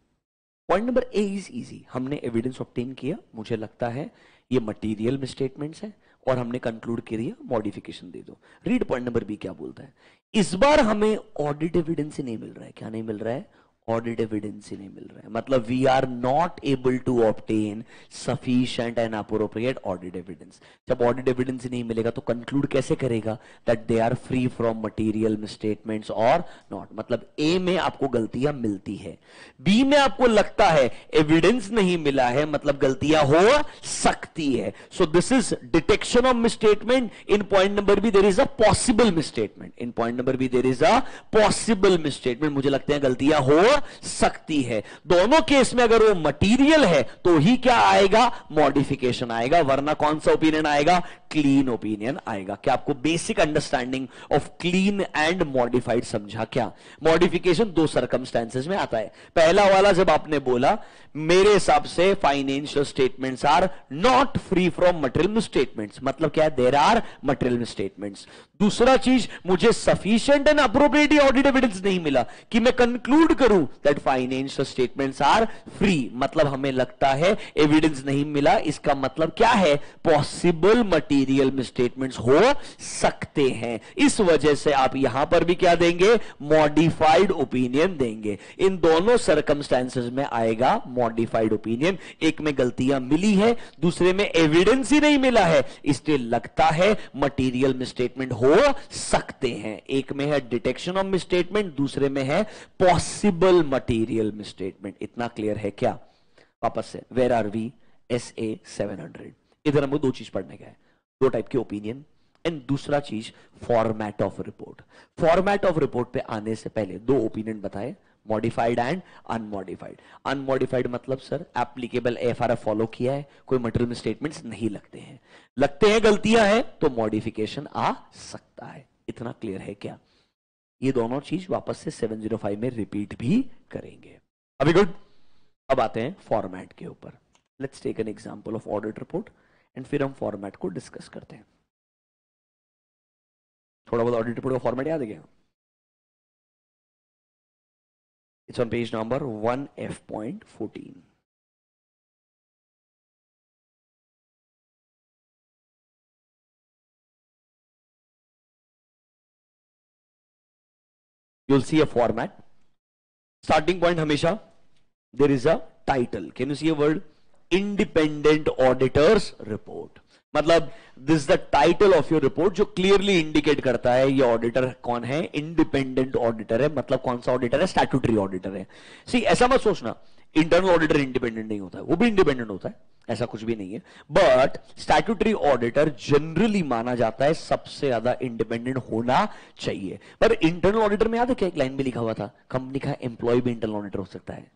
Point number A is easy, हमने evidence obtain किया, मुझे लगता है ये material misstatements है और हमने कंक्लूड कर दिया, मॉडिफिकेशन दे दो। रीड पॉइंट नंबर बी क्या बोलता है। इस बार हमें ऑडिट एविडेंस ही नहीं मिल रहा है। क्या नहीं मिल रहा है? ऑडिट एविडेंस ही नहीं मिल रहा है। मतलब we are not able to obtain sufficient and appropriate audit evidence. जब ऑडिट एविडेंस ही नहीं मिलेगा तो कंक्लूड कैसे करेगा that they are free from material misstatements और नॉट। मतलब ए में आपको गलतियां मिलती है, बी में आपको लगता है एविडेंस नहीं मिला है, मतलब गलतियां हो सकती है। So this is detection of misstatement. In point number B there is a possible misstatement. In point number B there is a possible misstatement. मुझे लगता है गलतियां हो सकती है। दोनों केस में अगर वो मटेरियल है तो ही क्या आएगा? मॉडिफिकेशन आएगा, वरना कौन सा ओपिनियन आएगा? क्लीन ओपिनियन आएगा। क्या आपको basic understanding of clean and modified समझा? क्या मॉडिफिकेशन दो सर्कमस्टेंसेस में आता है। पहला वाला जब आपने बोला मेरे हिसाब से financial statements are not free from material misstatements, मतलब क्या है? There are material misstatements. दूसरा चीज, मुझे sufficient and appropriate audit evidence नहीं मिला कि मैं कंक्लूड करूं that financial statements are free, मतलब हमें लगता है एविडेंस नहीं मिला। इसका मतलब क्या है? पॉसिबल मटेरियल मिसस्टेटमेंट्स हो सकते हैं। इस वजह से आप यहां पर भी क्या देंगे? मॉडिफाइड ओपिनियन देंगे। इन दोनों सर्कमस्टेंसेस में आएगा मॉडिफाइड ओपिनियन। एक में गलतियां मिली है, दूसरे में एविडेंस ही नहीं मिला है, इसलिए लगता है मटेरियल मिसस्टेटमेंट हो सकते हैं। एक में है डिटेक्शन ऑफ मिसस्टेटमेंट, दूसरे में है पॉसिबल मटेरियल मिसस्टेटमेंट। इतना क्लियर है क्या? वापस से, वेयर आर वी? SA 700। इधर हमको दो चीज पढ़ने का है, दो टाइप के ओपिनियन एंड दूसरा चीज format of report. Format of report पे आने से पहले दो ओपिनियन बताए, मॉडिफाइड एंड अनमॉडिफाइड। अनमॉडिफाइड मतलब सर एप्लीकेबल FRF फॉलो किया है, कोई मटेरियल स्टेटमेंट्स नहीं लगते हैं, लगते हैं गलतियां हैं तो मॉडिफिकेशन आ सकता है। इतना क्लियर है क्या? ये दोनों चीज वापस से 705 में रिपीट भी करेंगे। अभी गुड। अब आते हैं फॉर्मेट के ऊपर। Let's take an example of audit report and फिर हम फॉर्मेट को डिस्कस करते हैं। थोड़ा बहुत ऑडिट रिपोर्ट का फॉर्मेट याद है क्या? It's on page number 1F.14. You'll see a format. Starting point हमेशा there is a title. Can you see a word? Independent Auditor's Report. मतलब this the title of your report जो clearly indicate करता है ये auditor कौन है? Independent auditor है। मतलब कौन सा ऑडिटर है? स्टैट्यूटरी ऑडिटर है। सी ऐसा मत सोचना इंटरनल ऑडिटर इंडिपेंडेंट नहीं होता है, वो भी इंडिपेंडेंट होता है, ऐसा कुछ भी नहीं है। बट स्टैट्यूटरी ऑडिटर जनरली माना जाता है सबसे ज्यादा इंडिपेंडेंट होना चाहिए। पर इंटरनल ऑडिटर में याद है क्या एक लाइन में लिखा हुआ था? कंपनी का एम्प्लॉय भी इंटरनल ऑडिटर हो सकता है।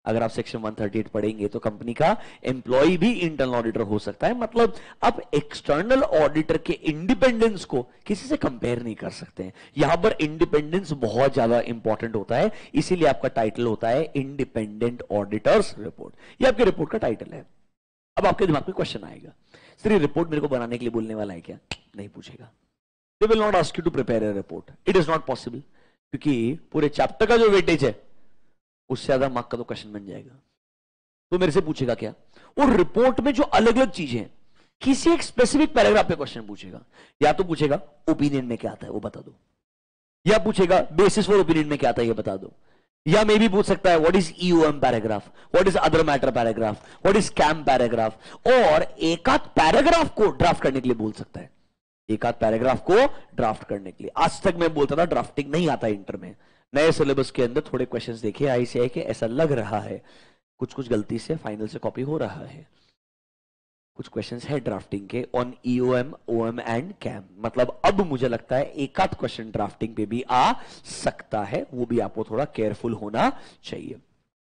अगर आप सेक्शन 138 पढ़ेंगे तो कंपनी का एम्प्लॉय भी इंटरनल ऑडिटर हो सकता है। मतलब अब एक्सटर्नल ऑडिटर के इंडिपेंडेंस को किसी से कंपेयर नहीं कर सकते हैं। यहां पर इंडिपेंडेंस बहुत ज्यादा इंपॉर्टेंट होता है, इसीलिए आपका टाइटल होता है इंडिपेंडेंट ऑडिटर्स रिपोर्ट। ये आपके रिपोर्ट का टाइटल है। अब आपके दिमाग में क्वेश्चन आएगा, सर ये रिपोर्ट मेरे को बनाने के लिए बोलने वाला है क्या? नहीं पूछेगा। They will not ask you to prepare a report, it is not possible, क्योंकि पूरे चैप्टर का जो वेटेज है उससे ज्यादा मार्क का तो क्वेश्चन बन जाएगा। तो मेरे से पूछेगा क्या? और रिपोर्ट में जो अलग अलग चीजें हैं किसी एक स्पेसिफिक पैराग्राफ पे क्वेश्चन पूछेगा। या तो पूछेगा ओपिनियन में क्या आता है वो बता दो, या पूछेगा बेसिस फॉर ओपिनियन में क्या आता है ये बता दो, या मे भी पूछ सकता है what is EOM paragraph, what is other matter paragraph, what is KAM paragraph, और एक आध पैराग्राफ को ड्राफ्ट करने के लिए बोल सकता है। एक आध पैराग्राफ को ड्राफ्ट करने के लिए। आज तक मैं बोलता था ड्राफ्टिंग नहीं आता इंटर में, नए सिलेबस के अंदर थोड़े क्वेश्चंस देखे ICAI के, ऐसा लग रहा है कुछ कुछ गलती से फाइनल से कॉपी हो रहा है। कुछ क्वेश्चंस है ड्राफ्टिंग के on EOM, OM and KAM. मतलब अब मुझे लगता है एक आध क्वेश्चन ड्राफ्टिंग पे भी आ सकता है, वो भी आपको थोड़ा केयरफुल होना चाहिए।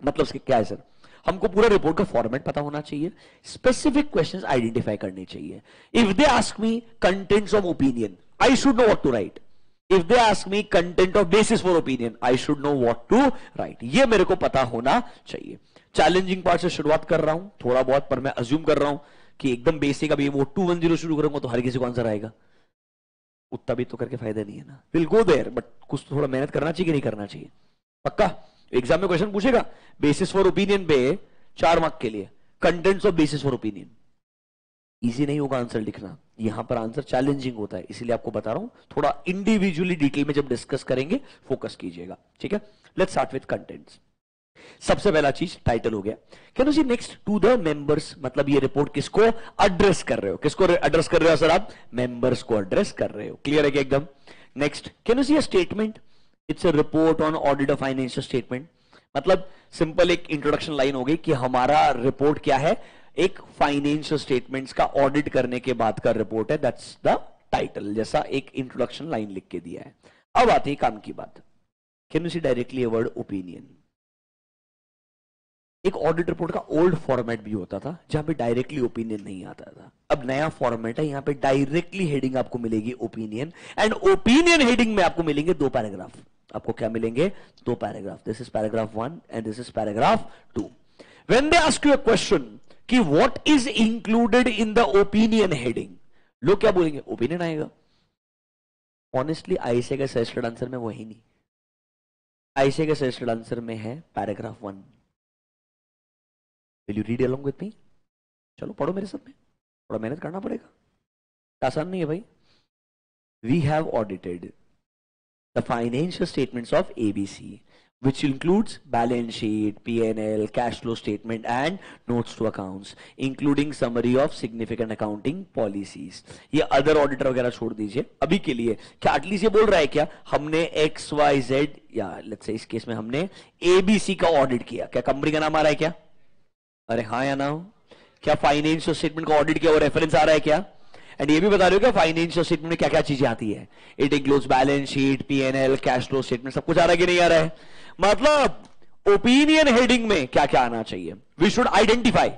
मतलब इसके क्या है सर? हमको पूरा रिपोर्ट का फॉर्मेट पता होना चाहिए, स्पेसिफिक क्वेश्चंस आइडेंटिफाई करने चाहिए। If they ask me contents of opinion, I should know what to write. If they ask me content of basis for opinion, I should know what to write. ये मेरे को पता होना चाहिए। Challenging part से शुरुआत कर रहा हूं थोड़ा बहुत, पर मैं अज्यूम कर रहा हूं कि एकदम बेसिक, अभी वो 210 शुरू करूंगा तो हर किसी को आंसर आएगा। उतना भी तो करके फायदा नहीं है ना. विल गो देयर, बट कुछ तो थोड़ा मेहनत करना चाहिए कि नहीं करना चाहिए. पक्का एग्जाम में क्वेश्चन पूछेगा बेसिस फॉर ओपिनियन पे 4 मार्क के लिए, contents of basis for opinion. Easy नहीं होगा आंसर लिखना, यहां पर आंसर चैलेंजिंग होता है, इसीलिए आपको बता रहा हूं थोड़ा इंडिविजुअली डिटेल में जब डिस्कस करेंगे फोकस कीजिएगा. ठीक है, लेट्स स्टार्ट विद कंटेंट्स. सबसे पहला चीज टाइटल हो गया. Can you see next to the members, मतलब ये रिपोर्ट किसको एड्रेस कर रहे हो, किसको एड्रेस कर रहे हो सर आप, मेंबर्स को एड्रेस कर रहे हो. क्लियर है क्या एकदम. Next, can you see a statement, it's a report on audit of financial statement. मतलब सिंपल एक इंट्रोडक्शन लाइन हो गई कि हमारा रिपोर्ट क्या है, एक फाइनेंशियल स्टेटमेंट्स का ऑडिट करने के बाद का रिपोर्ट है. दैट्स द टाइटल, जैसा एक इंट्रोडक्शन लाइन लिख के दिया है. अब आती है काम की बात. Can you see directly a word opinion. एक ऑडिट रिपोर्ट का ओल्ड फॉर्मेट भी होता था जहां पे डायरेक्टली ओपिनियन नहीं आता था. अब नया फॉर्मेट है, यहां पे डायरेक्टली हेडिंग आपको मिलेगी ओपिनियन, एंड ओपिनियन हेडिंग में आपको मिलेंगे 2 पैराग्राफ. आपको क्या मिलेंगे, 2 paragraph. This is paragraph 1 and this is paragraph 2. When they ask you a question कि what is included in the opinion heading, लोग क्या बोलेंगे, ओपिनियन आएगा. ऑनेस्टली आईसीए का सजेस्टेड आंसर में वही नहीं, आईसीए का सजेस्टेड आंसर में है paragraph 1. Will you read along with me. चलो पढ़ो मेरे साथ में, थोड़ा मेहनत करना पड़ेगा, आसान नहीं है भाई. We have audited the financial statements of ABC which includes balance sheet, P&L, cash flow statement and notes to accounts, including summary of significant accounting policies. ये अदर ऑडिटर वगैरह छोड़ दीजिए अभी के लिए. क्या एटलीस्ट ये बोल रहा है क्या हमने XYZ या लेट्स से इस केस में हमने ABC का ऑडिट किया, क्या कंपनी का नाम आ रहा है क्या, अरे हाँ या ना, क्या फाइनेंशियल स्टेटमेंट का ऑडिट किया और रेफरेंस आ रहा है क्या. एंड ये भी बता रहे हो क्या फाइनेंशियल स्टेटमेंट में क्या क्या चीजें आती है, it includes balance sheet, P&L, cash flow statement, सब कुछ आ रहा है कि नहीं आ रहा है. मतलब ओपिनियन हेडिंग में क्या क्या आना चाहिए. वी शुड आइडेंटिफाई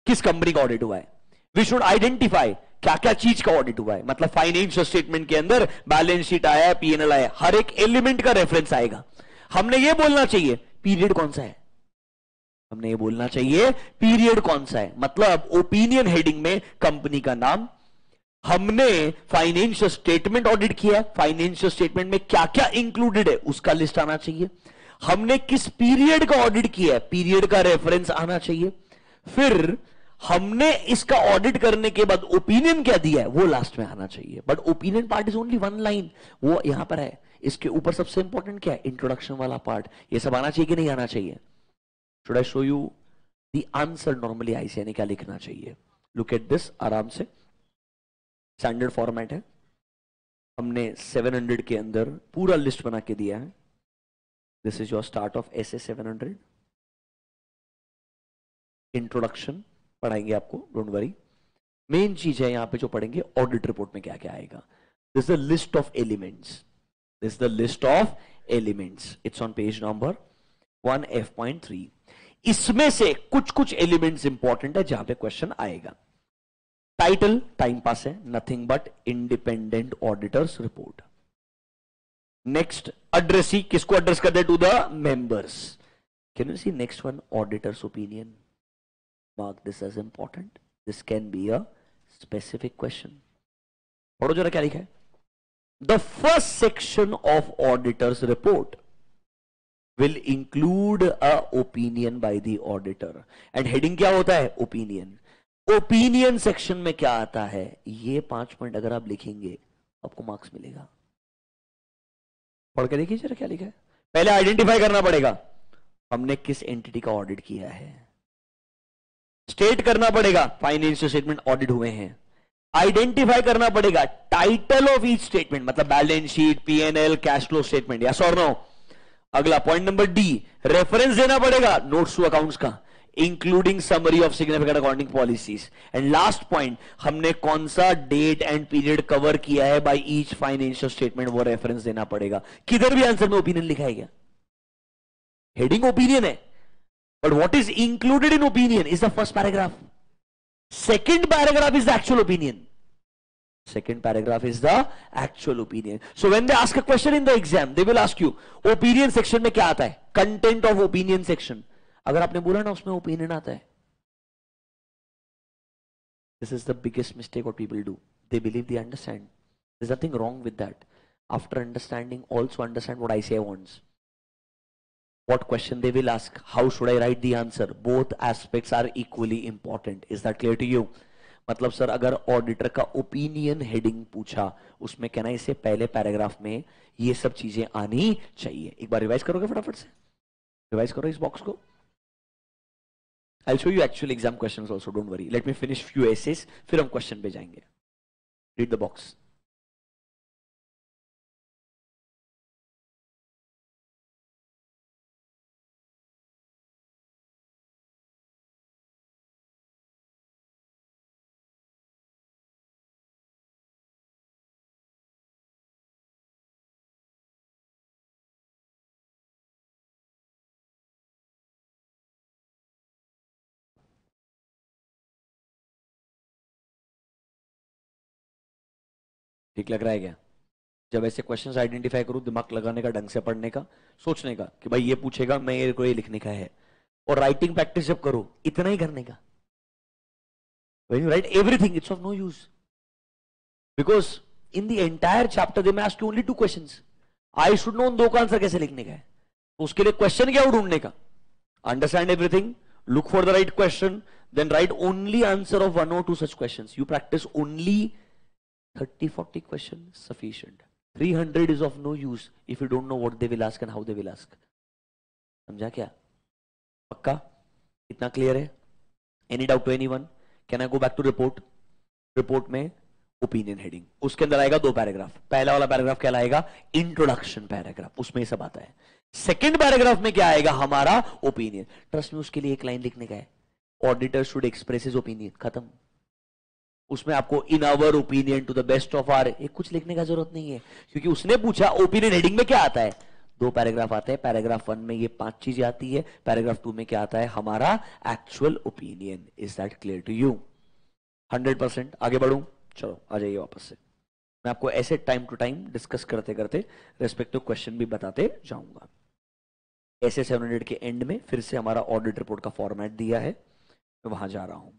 किस कंपनी का ऑडिट हुआ है, वी शुड आइडेंटिफाई क्या क्या चीज का ऑडिट हुआ है. मतलब फाइनेंशियल स्टेटमेंट के अंदर बैलेंस शीट आया, P&L आया, हर एक एलिमेंट का रेफरेंस आएगा. हमने ये बोलना चाहिए पीरियड कौन सा है, हमने ये बोलना चाहिए पीरियड कौन सा है. मतलब ओपिनियन हेडिंग में कंपनी का नाम, हमने फाइनेंशियल स्टेटमेंट ऑडिट किया, फाइनेंशियल स्टेटमेंट में क्या क्या इंक्लूडेड है उसका लिस्ट आना चाहिए, हमने किस पीरियड का ऑडिट किया है, पीरियड का रेफरेंस आना चाहिए, फिर हमने इसका ऑडिट करने के बाद ओपिनियन क्या दिया है वो लास्ट में आना चाहिए. But opinion part is only 1 line, वो यहां पर है. इसके ऊपर सबसे इंपॉर्टेंट क्या है, इंट्रोडक्शन वाला पार्ट. ये सब आना चाहिए कि नहीं आना चाहिए. Should I show you the answer. Normally ICA ने क्या लिखना चाहिए, लुक एट दिस. आराम से स्टैंडर्ड फॉर्मेट है, हमने 700 के अंदर पूरा लिस्ट बना के दिया है. This is your start of SA 700. Introduction पढ़ाएंगे आपको, डोंट वरी. मेन चीज है यहां पे जो पढ़ेंगे ऑडिट रिपोर्ट में क्या क्या आएगा. This is the list of elements, this is the list of elements. It's on page number 1F.3. इसमें से कुछ कुछ एलिमेंट्स इंपॉर्टेंट है जहां पे क्वेश्चन आएगा. टाइटल टाइम पास है, nothing but independent auditor's report. Next addressee, किसको एड्रेस कर दे, to the members. Can you see next one, auditor's opinion. Mark this as important, this can be a specific question. पढ़ो जरा क्या लिखा है. The first section of auditor's report will include a opinion by the auditor. and heading क्या होता है, opinion. Opinion section में क्या आता है, ये 5 पॉइंट अगर आप लिखेंगे आपको मार्क्स मिलेगा. पढ़ के देखिए जरा क्या लिखा है. पहले आइडेंटिफाई करना पड़ेगा हमने किस एंटिटी का ऑडिट किया है, स्टेट करना पड़ेगा फाइनेंशियल स्टेटमेंट ऑडिट हुए हैं, आइडेंटिफाई करना पड़ेगा टाइटल ऑफ ईच स्टेटमेंट, मतलब balance sheet, P&L, cash flow statement, yes और नो. अगला पॉइंट नंबर डी, रेफरेंस देना पड़ेगा नोट्स टू अकाउंट्स का, including summary of significant accounting policies. And last point, हमने कौन सा डेट एंड पीरियड कवर किया है बाय ईच फाइनेंशियल स्टेटमेंट, वो रेफरेंस देना पड़ेगा. किधर भी आंसर में ओपिनियन लिखा है क्या, हेडिंग ओपिनियन है, but what is included in opinion is the first paragraph. Second paragraph is the actual opinion. Second paragraph is the actual opinion. So when they ask a question in the exam, they will ask you, opinion section में क्या आता है, content of opinion section. अगर आपने बोला ना उसमें opinion आता है, this is the biggest mistake what people do. They believe they understand. There's nothing wrong with that. After understanding, also understand what ICAI wants. What question they will ask, how should I write the answer? Both aspects are equally important. Is that clear to you? मतलब sir अगर auditor का opinion heading पूछा, उसमें कहना इसे पहले paragraph में ये सब चीजें आनी चाहिए. एक बार रिवाइज करोगे फटाफट से? रिवाइज करो इस बॉक्स को. I'll show you actual exam questions also, don't worry. Let me finish few essays, फिर हम क्वेश्चन पे जाएंगे. Read the box. ठीक लग रहा है क्या? जब ऐसे क्वेश्चंस आइडेंटिफाई करूं, दिमाग लगाने का, ढंग से पढ़ने का, सोचने का कि भाई ये पूछेगा, मैं ये को ये लिखने का है. और राइटिंग प्रैक्टिस जब करो, इतना ही करने का. When you write everything, it's of no use. Because in the entire chapter they may ask you only 2 questions. I should know उन 2 का आंसर कैसे लिखने का है. तो उसके लिए क्वेश्चन क्या ढूंढने का? Understand everything, look for the right question, then write only answer of 1 or 2 such questions. You practice only 30-40 questions sufficient. 300 is of no use if you don't know what they will ask and how they will ask. समझा क्या? पक्का? इतना clear है? Any doubt to anyone? Can I go back to report? Report में opinion heading, उसके अंदर आएगा 2 paragraph. पहला वाला पैराग्राफ क्या लाएगा? इंट्रोडक्शन पैराग्राफ, उसमें सब आता है. सेकंड पैराग्राफ में क्या आएगा? हमारा ओपिनियन. ट्रस्ट में उसके लिए एक लाइन लिखने का है, auditor should express his opinion. खत्म. उसमें आपको in our opinion to the best of our, एक कुछ लिखने का जरूरत नहीं है, क्योंकि उसने पूछा ओपिनियन हेडिंग में क्या आता है. 2 पैराग्राफ आते हैं. पैराग्राफ 1 में ये 5 चीजें आती है. पैराग्राफ 2 में क्या आता है? हमारा actual opinion. Is that clear to you? 100%. आगे बढ़ूं? चलो आ जाइए वापस से. मैं आपको ऐसे टाइम टू टाइम डिस्कस करते करते रेस्पेक्टिव क्वेश्चन भी बताते जाऊंगा. ऐसे 700 के एंड में फिर से हमारा ऑडिट रिपोर्ट का फॉर्मेट दिया है, मैं वहां जा रहा हूं.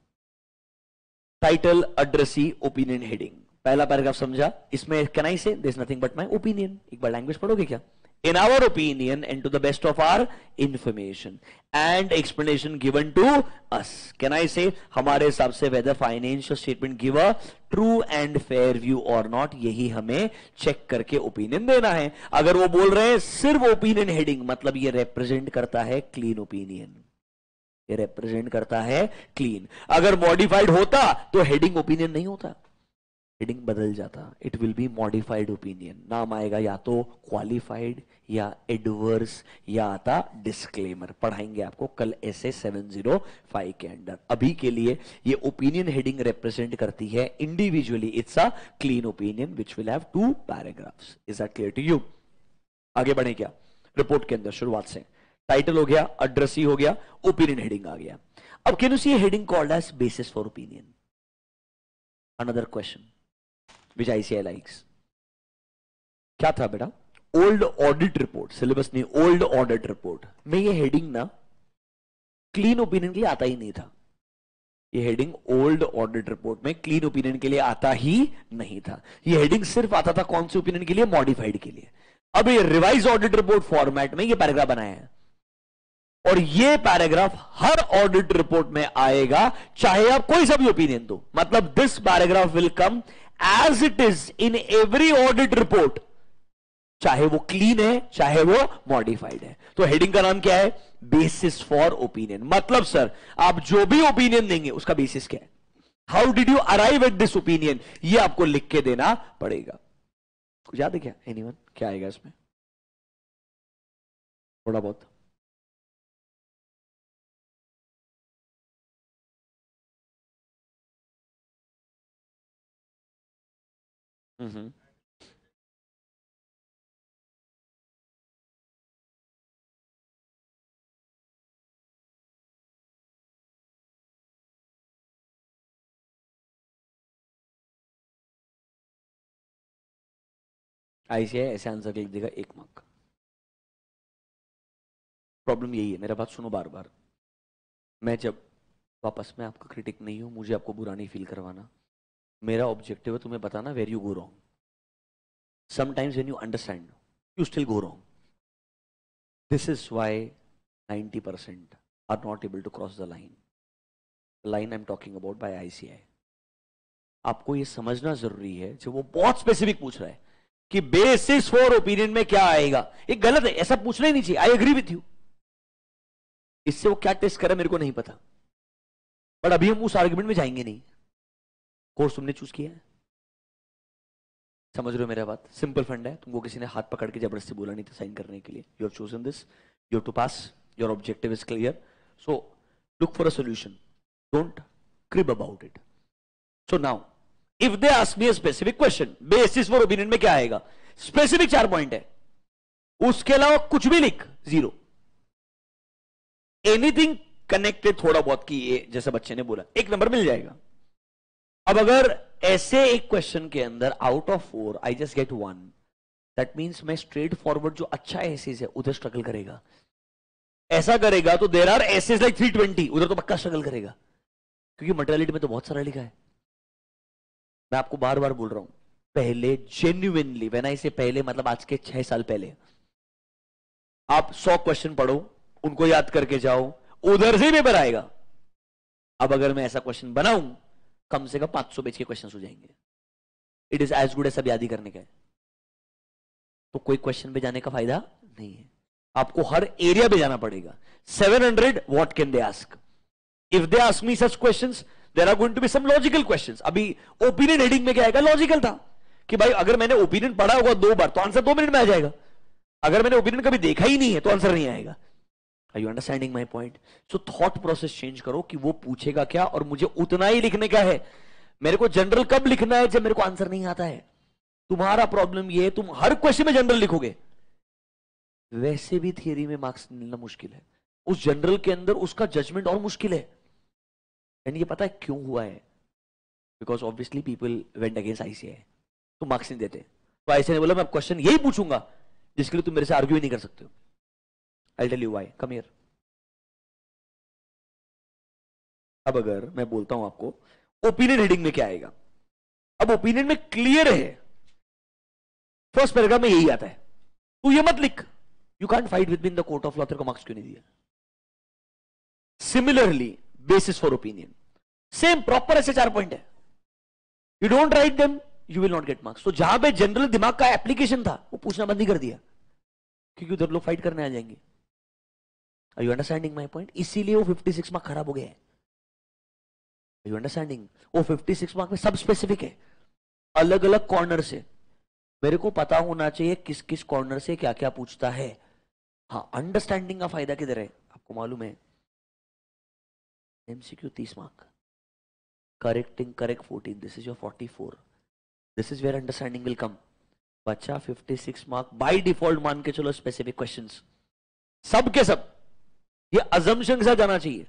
Title, addressee, opinion heading. पहला पैराग्राफ समझा. इसमें can I say this nothing but my opinion. एक बार लैंग्वेज पढ़ोगे क्या? In our opinion and to the best of our information and explanation given to us. Can I say हमारे हिसाब से whether financial statement give a true and fair view or not, यही हमें check करके opinion देना है. अगर वो बोल रहे हैं सिर्फ ओपिनियन हेडिंग, मतलब ये रिप्रेजेंट करता है क्लीन ओपिनियन. ये रिप्रेजेंट करता है क्लीन. अगर मॉडिफाइड होता तो हेडिंग ओपिनियन नहीं होता, हेडिंग बदल जाता. It will be modified opinion. नाम आएगा या तो क्वालिफाइड या एडवर्स या आता डिस्क्लेमर. पढ़ाएंगे आपको कल ऐसे 705 के अंदर. अभी के लिए ये ओपिनियन हेडिंग रिप्रेजेंट करती है individually. It's a clean opinion which will have 2 paragraphs. Is that clear to you? आगे बढ़े क्या? रिपोर्ट के अंदर शुरुआत से टाइटल हो गया, एड्रेसी हो गया, ओपिनियन हेडिंग आ गया. अब can you see heading called as basis for opinion? Another question which ICAI likes. क्या था बेटा? Old audit report. सिलेबस नहीं, ओल्ड ऑडिट रिपोर्ट में ये हेडिंग ना क्लीन ओपिनियन के लिए आता ही नहीं था. ये हेडिंग ओल्ड ऑडिट रिपोर्ट में क्लीन ओपिनियन के लिए आता ही नहीं था. ये हेडिंग सिर्फ आता था कौन से ओपिनियन के लिए? मॉडिफाइड के लिए. अब ये रिवाइज ऑडिट रिपोर्ट फॉर्मेट में ये पैराग्राफ बनाया है, और ये पैराग्राफ हर ऑडिट रिपोर्ट में आएगा, चाहे आप कोई सा भी ओपिनियन दो. मतलब this paragraph will come as it is in every audit report, चाहे वो क्लीन है चाहे वो मॉडिफाइड है. तो हेडिंग का नाम क्या है? Basis for opinion. मतलब सर आप जो भी ओपिनियन देंगे उसका बेसिस क्या है? How did you arrive at this opinion? ये आपको लिख के देना पड़ेगा. कुछ याद है क्या? एनीवन? क्या आएगा इसमें? थोड़ा बहुत आईसीआई ऐसे आंसर लिख देगा 1 मार्क. प्रॉब्लम यही है. मेरा बात सुनो बार बार. मैं जब वापस में आपका क्रिटिक नहीं हूं, मुझे आपको बुरा नहीं फील करवाना. मेरा ऑब्जेक्टिव है तुम्हें बताना where you go wrong. Sometimes when you understand, you still go wrong. This is why 90% are not able to cross the line. The line I'm talking about by ICI. आपको ये समझना जरूरी है, जब वो बहुत स्पेसिफिक पूछ रहा है कि बेसिस फॉर ओपिनियन में क्या आएगा, ये गलत है, ऐसा पूछना ही नहीं चाहिए. I agree with you. इससे वो क्या टेस्ट करे मेरे को नहीं पता, बट अभी हम उस आर्ग्यूमेंट में जाएंगे नहीं. कोर्स तुमने चूज किया है, समझ रहे हो मेरा बात? सिंपल फंड है. तुमको किसी ने हाथ पकड़ के जबरदस्ती बोला नहीं था साइन करने के लिए. You have chosen this, you have to pass, your objective is clear. So look for a solution, don't crib about it. So now if they ask me a specific question, basis for opinion में क्या आएगा, specific 4 point है, उसके अलावा कुछ भी लिख, 0. Anything connected थोड़ा बहुत की, ये जैसे बच्चे ने बोला, 1 नंबर मिल जाएगा. अब अगर ऐसे एक क्वेश्चन के अंदर out of 4 I just get 1, that means मैं स्ट्रेट फॉरवर्ड जो अच्छा एसेज है उधर स्ट्रगल करेगा. ऐसा करेगा तो देयर आर एसेज लाइक 320, उधर तो पक्का स्ट्रगल करेगा, क्योंकि मटेरियलिटी में तो बहुत सारा लिखा है. मैं आपको बार बार बोल रहा हूं, पहले जेन्युइनली, व्हेन आई से पहले मतलब आज के 6 साल पहले, आप 100 क्वेश्चन पढ़ो, उनको याद करके जाओ, उधर से पेपर आएगा. अब अगर मैं ऐसा क्वेश्चन बनाऊं, कम से कम 500 पेज के क्वेश्चन हो जाएंगे. It is as good as सब याद ही करने का है. तो कोई क्वेश्चन पे जाने का फायदा नहीं है, आपको हर एरिया पे जाना पड़ेगा. 700 what can they ask, if they ask me such questions, there are going to be some logical questions. अभी ओपिनियन हेडिंग में क्या आएगा, लॉजिकल था कि भाई अगर मैंने ओपिनियन पढ़ा होगा 2 बार तो आंसर 2 मिनट में आ जाएगा. अगर मैंने ओपिनियन कभी देखा ही नहीं है तो आंसर नहीं आएगा. Are you understanding my point? So thought process change करो कि वो पूछेगा क्या और मुझे उतना ही लिखने का है. मेरे को जनरल कब लिखना है, जब मेरे को आंसर नहीं आता है. तुम्हारा प्रॉब्लम ये है, तुम हर क्वेश्चन में जनरल लिखोगे. वैसे भी थियरी में मार्क्स मिलना मुश्किल है, उस जनरल के अंदर उसका जजमेंट और मुश्किल है. एंड ये पता है क्यों हुआ है? Because obviously people went against ICI, तो मार्क्स नहीं देते. तो आईसीआई ने बोला मैं क्वेश्चन यही पूछूंगा जिसके लिए तुम मेरे से आर्ग्यू ही नहीं कर सकते हो. I'll tell you why. Come here. अब अगर मैं बोलता हूं आपको ओपिनियन हेडिंग में क्या आएगा, अब ओपिनियन में क्लियर है, फर्स्ट पैराग्राफ में यही आता है, तू ये मत लिख. You can't fight with me in the court of law, तेरे को मार्क्स क्यों नहीं दिया? Similarly basis for opinion, same proper ऐसे 4 पॉइंट है. You don't write them, you will not get marks. तो जहां पे जनरल दिमाग का एप्लीकेशन था वो पूछना बंद ही कर दिया, क्योंकि उधर लोग फाइट करने आ जाएंगे. Are you understanding my point? इसीलिए वो 56 मार्क खराब हो गए हैं. Are you understanding? वो 56 मार्क में सब स्पेसिफिक है, अलग अलग कॉर्नर से. मेरे को पता होना चाहिए किस किस कॉर्नर से क्या क्या पूछता है. हाँ, अंडरस्टैंडिंग का फायदा किधर है आपको मालूम है? MCQ 30 mark, correcting correct 14, this is your 44. This is where understanding will come. बच्चा 56 मार्क बाय डिफॉल्ट मान के चलो, स्पेसिफिक क्वेश्चंस सब के सब. ये assumption के साथ जाना चाहिए.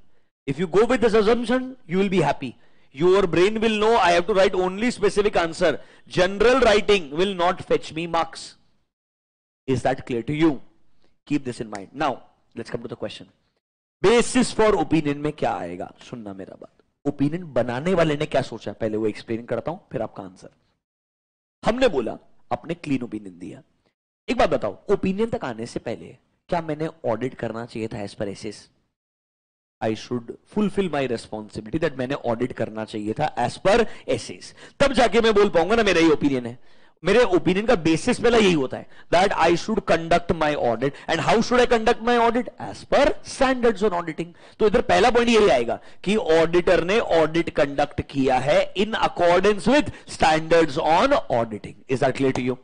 If you go with this assumption, you will be happy. Your brain will know I have to write only specific answer. General writing will not fetch me marks. Is that clear to you? Keep this in mind. Now, let's come to the question. Basis for opinion में क्या आएगा? सुनना मेरा बात. Opinion बनाने वाले ने क्या सोचा, पहले वो एक्सप्लेन करता हूं, फिर आपका आंसर. हमने बोला, अपने क्लीन ओपिनियन दिया. एक बात बताओ, ओपिनियन तक आने से पहले क्या मैंने ऑडिट करना चाहिए था as per SAs? I should fulfil my responsibility that मैंने ऑडिट करना चाहिए था एज पर एसेस. तब जाके मैं बोल पाऊंगा ना मेरा ये ओपिनियन है. मेरे ओपिनियन का बेसिस पहला यही होता है, that I should conduct my audit. And how should I conduct my audit? As per standards on auditing. तो इधर पहला पॉइंट यही आएगा कि ऑडिटर ने ऑडिट कंडक्ट किया है in accordance with standards on auditing. Is that clear to you?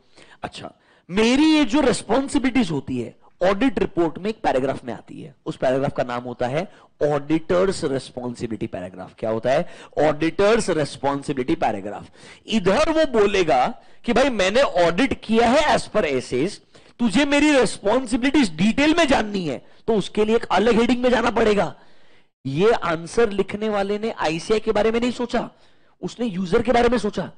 अच्छा, मेरी ये जो रेस्पॉन्सिबिलिटीज होती है ऑडिट रिपोर्ट में एक पैराग्राफ में आती है, उस पैराग्राफ का नाम होता है ऑडिटर्स रेस्पॉन्सिबिलिटी पैराग्राफ. क्या होता है? Auditors responsibility paragraph. इधर वो बोलेगा कि भाई मैंने ऑडिट किया है एज पर एसेस, तुझे मेरी रेस्पॉन्सिबिलिटीज डिटेल में जाननी है तो उसके लिए एक अलग हेडिंग में जाना पड़ेगा. ये आंसर लिखने वाले ने आईसीआई के बारे में नहीं सोचा, उसने यूजर के बारे में सोचा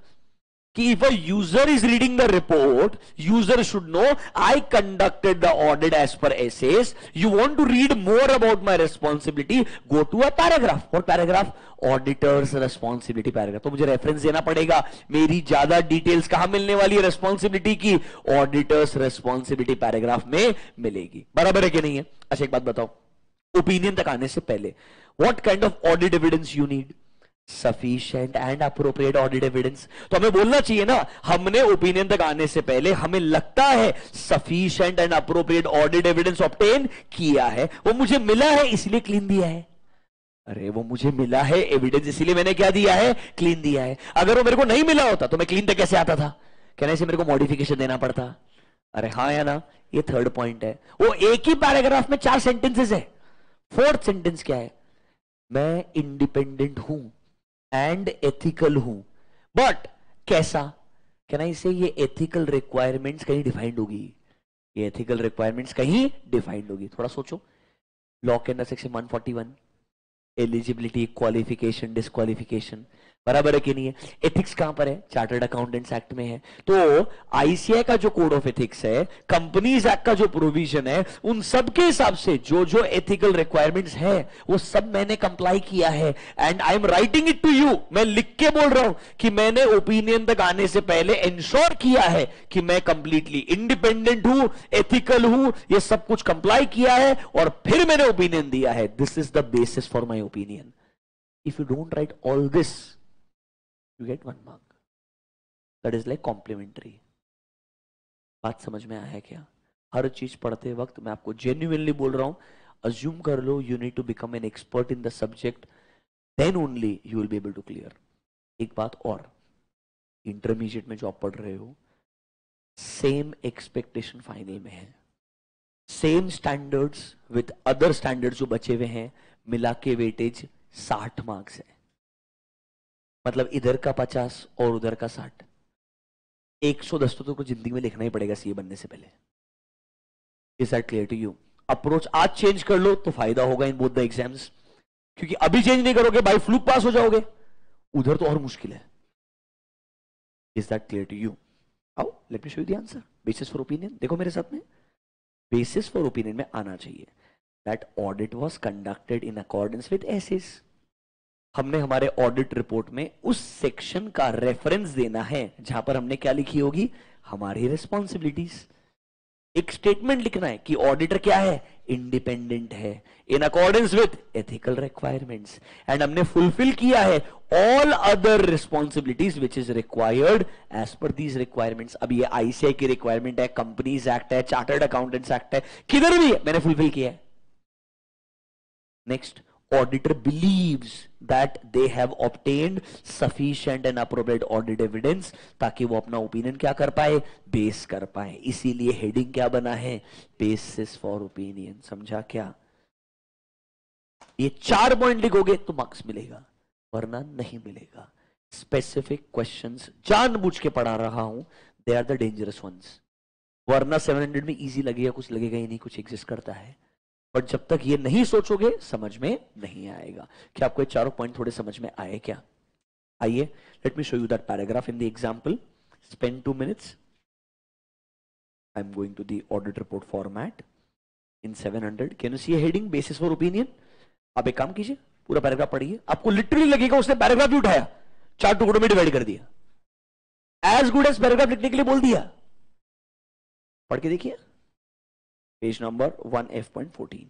कि if a user is reading the report, user should know I conducted the audit as per SS. You want to read more about my responsibility, go to a paragraph. What paragraph? Auditor's responsibility paragraph. तो मुझे reference देना पड़ेगा, मेरी ज्यादा details कहां मिलने वाली है रेस्पॉन्सिबिलिटी की? ऑडिटर्स रेस्पॉन्सिबिलिटी पैराग्राफ में मिलेगी। बराबर है कि नहीं है? अच्छा एक बात बताओ, ओपिनियन तक आने से पहले what kind of audit evidence you need? Sufficient and appropriate audit evidence. तो हमें बोलना चाहिए ना, हमने ओपिनियन तक आने से पहले हमें लगता है sufficient and appropriate audit evidence obtain किया है, वो मुझे मिला है इसलिए क्लीन दिया है। अरे वो मुझे मिला है एविडेंस इसलिए मैंने क्या दिया है? क्लीन दिया है। अगर वो मेरे को नहीं मिला होता तो मैं क्लीन तक कैसे आता था? कहने से मेरे को मॉडिफिकेशन देना पड़ता। अरे हाँ या ना? ये थर्ड पॉइंट है। वो एक ही पैराग्राफ में 4 सेंटेंसेस है। फोर्थ सेंटेंस क्या है? मैं इंडिपेंडेंट हूं एंड एथिकल हूं, बट कैसा? कैन आई से ये एथिकल रिक्वायरमेंट्स कहीं डिफाइंड होगी? ये एथिकल रिक्वायरमेंट्स कहीं डिफाइंड होगी? थोड़ा सोचो। लॉ के अंदर सेक्शन 141 एलिजिबिलिटी, क्वालिफिकेशन, डिस्क्वालिफिकेशन, बराबर है कि नहीं है? एथिक्स कहां पर है? चार्टर्ड अकाउंटेंट्स एक्ट में है। तो आईसीआई का जो कोड ऑफ एथिक्स है, कंपनीज एक्ट का जो प्रोविजन है, उन सब के हिसाब से जो जो एथिकल रिक्वायरमेंट्स है वो सब मैंने कंप्लाई किया है। And I am writing it to you, मैं लिख के बोल रहा हूं कि मैंने ओपिनियन तक आने से पहले इंश्योर किया है कि मैं कंप्लीटली इंडिपेंडेंट हूं, एथिकल हूं, ये सब कुछ कंप्लाई किया है और फिर मैंने ओपिनियन दिया है। This is the basis for my opinion. If you don't write all this, you get 1 mark. That is like complimentary. बात समझ में आया क्या? हर चीज पढ़ते वक्त मैं आपको जेन्युइनली बोल रहा हूं, अज्यूम कर लो you need to become an expert in the subject, then only you will be able to clear. एक बात और, इंटरमीडिएट में जो आप पढ़ रहे हो, सेम एक्सपेक्टेशन फाइनल में है, same standards with other standards जो बचे हुए हैं, मिला के वेटेज 60 मार्क्स है। मतलब इधर का 50 और उधर का 60, 110 तो तुमको जिंदगी में लिखना ही पड़ेगा सीए बनने से पहले। Is that clear to you? Approach आज चेंज कर लो तो फायदा होगा इन बोथ द एग्जाम्स, क्योंकि अभी चेंज नहीं करोगे बाय फ्लूक पास हो जाओगे, उधर तो और मुश्किल है। Is that clear to you? आओ let me show you the answer. Basis for opinion देखो मेरे साथ में, बेसिस फॉर ओपिनियन में आना चाहिए that audit was conducted in accordance with SAs. हमने हमारे ऑडिट रिपोर्ट में उस सेक्शन का रेफरेंस देना है जहां पर हमने क्या लिखी होगी? हमारी रिस्पॉन्सिबिलिटीज। एक स्टेटमेंट लिखना है कि ऑडिटर क्या है? इंडिपेंडेंट है in accordance with ethical requirements, and हमने फुलफिल किया है all other responsibilities which is required as per these requirements. अब ये आईसीआई की रिक्वायरमेंट है, कंपनीज एक्ट है, चार्टर्ड अकाउंटेंट्स एक्ट है, किधर भी है मैंने फुलफिल किया है। Next, auditor believes that they have obtained sufficient and appropriate audit evidence, ताकि वो अपना ओपिनियन क्या कर पाए? बेस कर पाए। इसीलिए हेडिंग क्या बना है? Basis for opinion. समझा क्या? ये 4 पॉइंट लिखोगे तो मार्क्स मिलेगा, वरना नहीं मिलेगा। स्पेसिफिक क्वेश्चंस जानबूझ के पढ़ा रहा हूं, they are the dangerous ones. वरना 700 में इजी लगेगा, कुछ लगेगा ही नहीं, कुछ एग्जिस्ट करता है। बट जब तक ये नहीं सोचोगे समझ में नहीं आएगा। क्या आपको ये चारों पॉइंट थोड़े समझ में आए क्या? आइए, let me show you that paragraph in the example. Spend 2 minutes. I am going to the audit report format in 700। Can you see a heading basis for opinion? आप एक काम कीजिए, पूरा पैराग्राफ पढ़िए, आपको लिटरली लगेगा उसने पैराग्राफ भी उठाया, 4 टुकड़ों में डिवाइड कर दिया, एज गुड एज पैराग्राफ लिखने के लिए बोल दिया। पढ़ के देखिए, पेज नंबर 1F.14।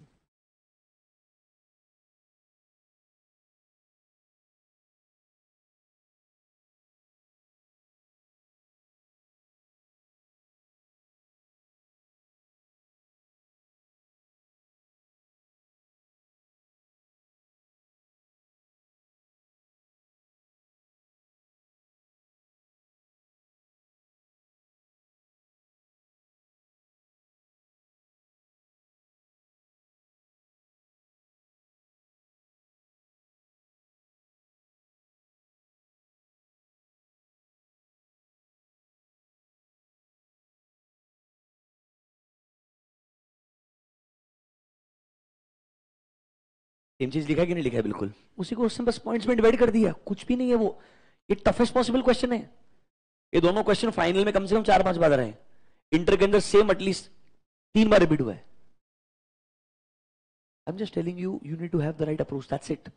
सेम चीज लिखा है कि नहीं लिखा है? बिल्कुल उसी को उसने बस पॉइंट्स में डिवाइड कर दिया, कुछ भी नहीं है वो। ये टफेस्ट पॉसिबल क्वेश्चन है। ये दोनों क्वेश्चन फाइनल में कम से कम 4-5 बार रहे, इंटर के अंदर सेम एटलीस्ट 3 बार रिपीट हुआ है। I am just telling you, you need to have the right approach, that's it.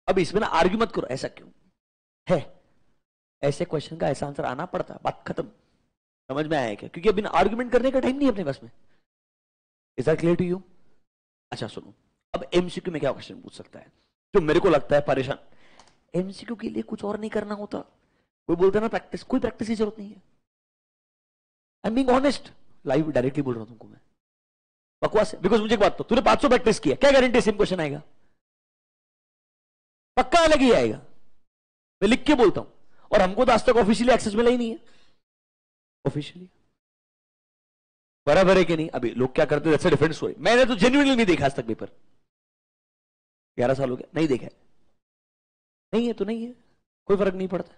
अब इसमें ना आर्ग्यू मत करो, ऐसा क्यों है, ऐसे क्वेश्चन का ऐसा आंसर आना पड़ता, बात खत्म। समझ में आया क्या? क्योंकि अभी आर्ग्यूमेंट करने का टाइम नहीं है अपने पास में। Is that clear to you? अच्छा सुनो, अब एमसीक्यू में क्या क्वेश्चन पूछ सकता है जो मेरे को लगता है परेशान। एमसीक्यू के लिए कुछ और नहीं करना होता, कोई बोलता है ना प्रैक्टिस, कोई प्रैक्टिस की जरूरत नहीं है। I am being honest, live directly बोल रहा हूं तुमको मैं, बकवास है। बिकॉज मुझे एक बात तो, तूने 500 प्रैक्टिस किया, क्या गारंटी सेम क्वेश्चन आएगा? पक्का अलग ही आएगा, मैं लिख के बोलता हूं। और हमको तो आज तक ऑफिशियली एक्सेस मिला ही नहीं है, ऑफिशियली। बराबर है कि नहीं? अभी लोग क्या करते हैं, डिफरेंट स्टोरी। मैंने तो जेन्युइनली नहीं देखा आज तक पेपर, 11 साल हो गया नहीं देखा है। नहीं है तो नहीं है, कोई फर्क नहीं पड़ता।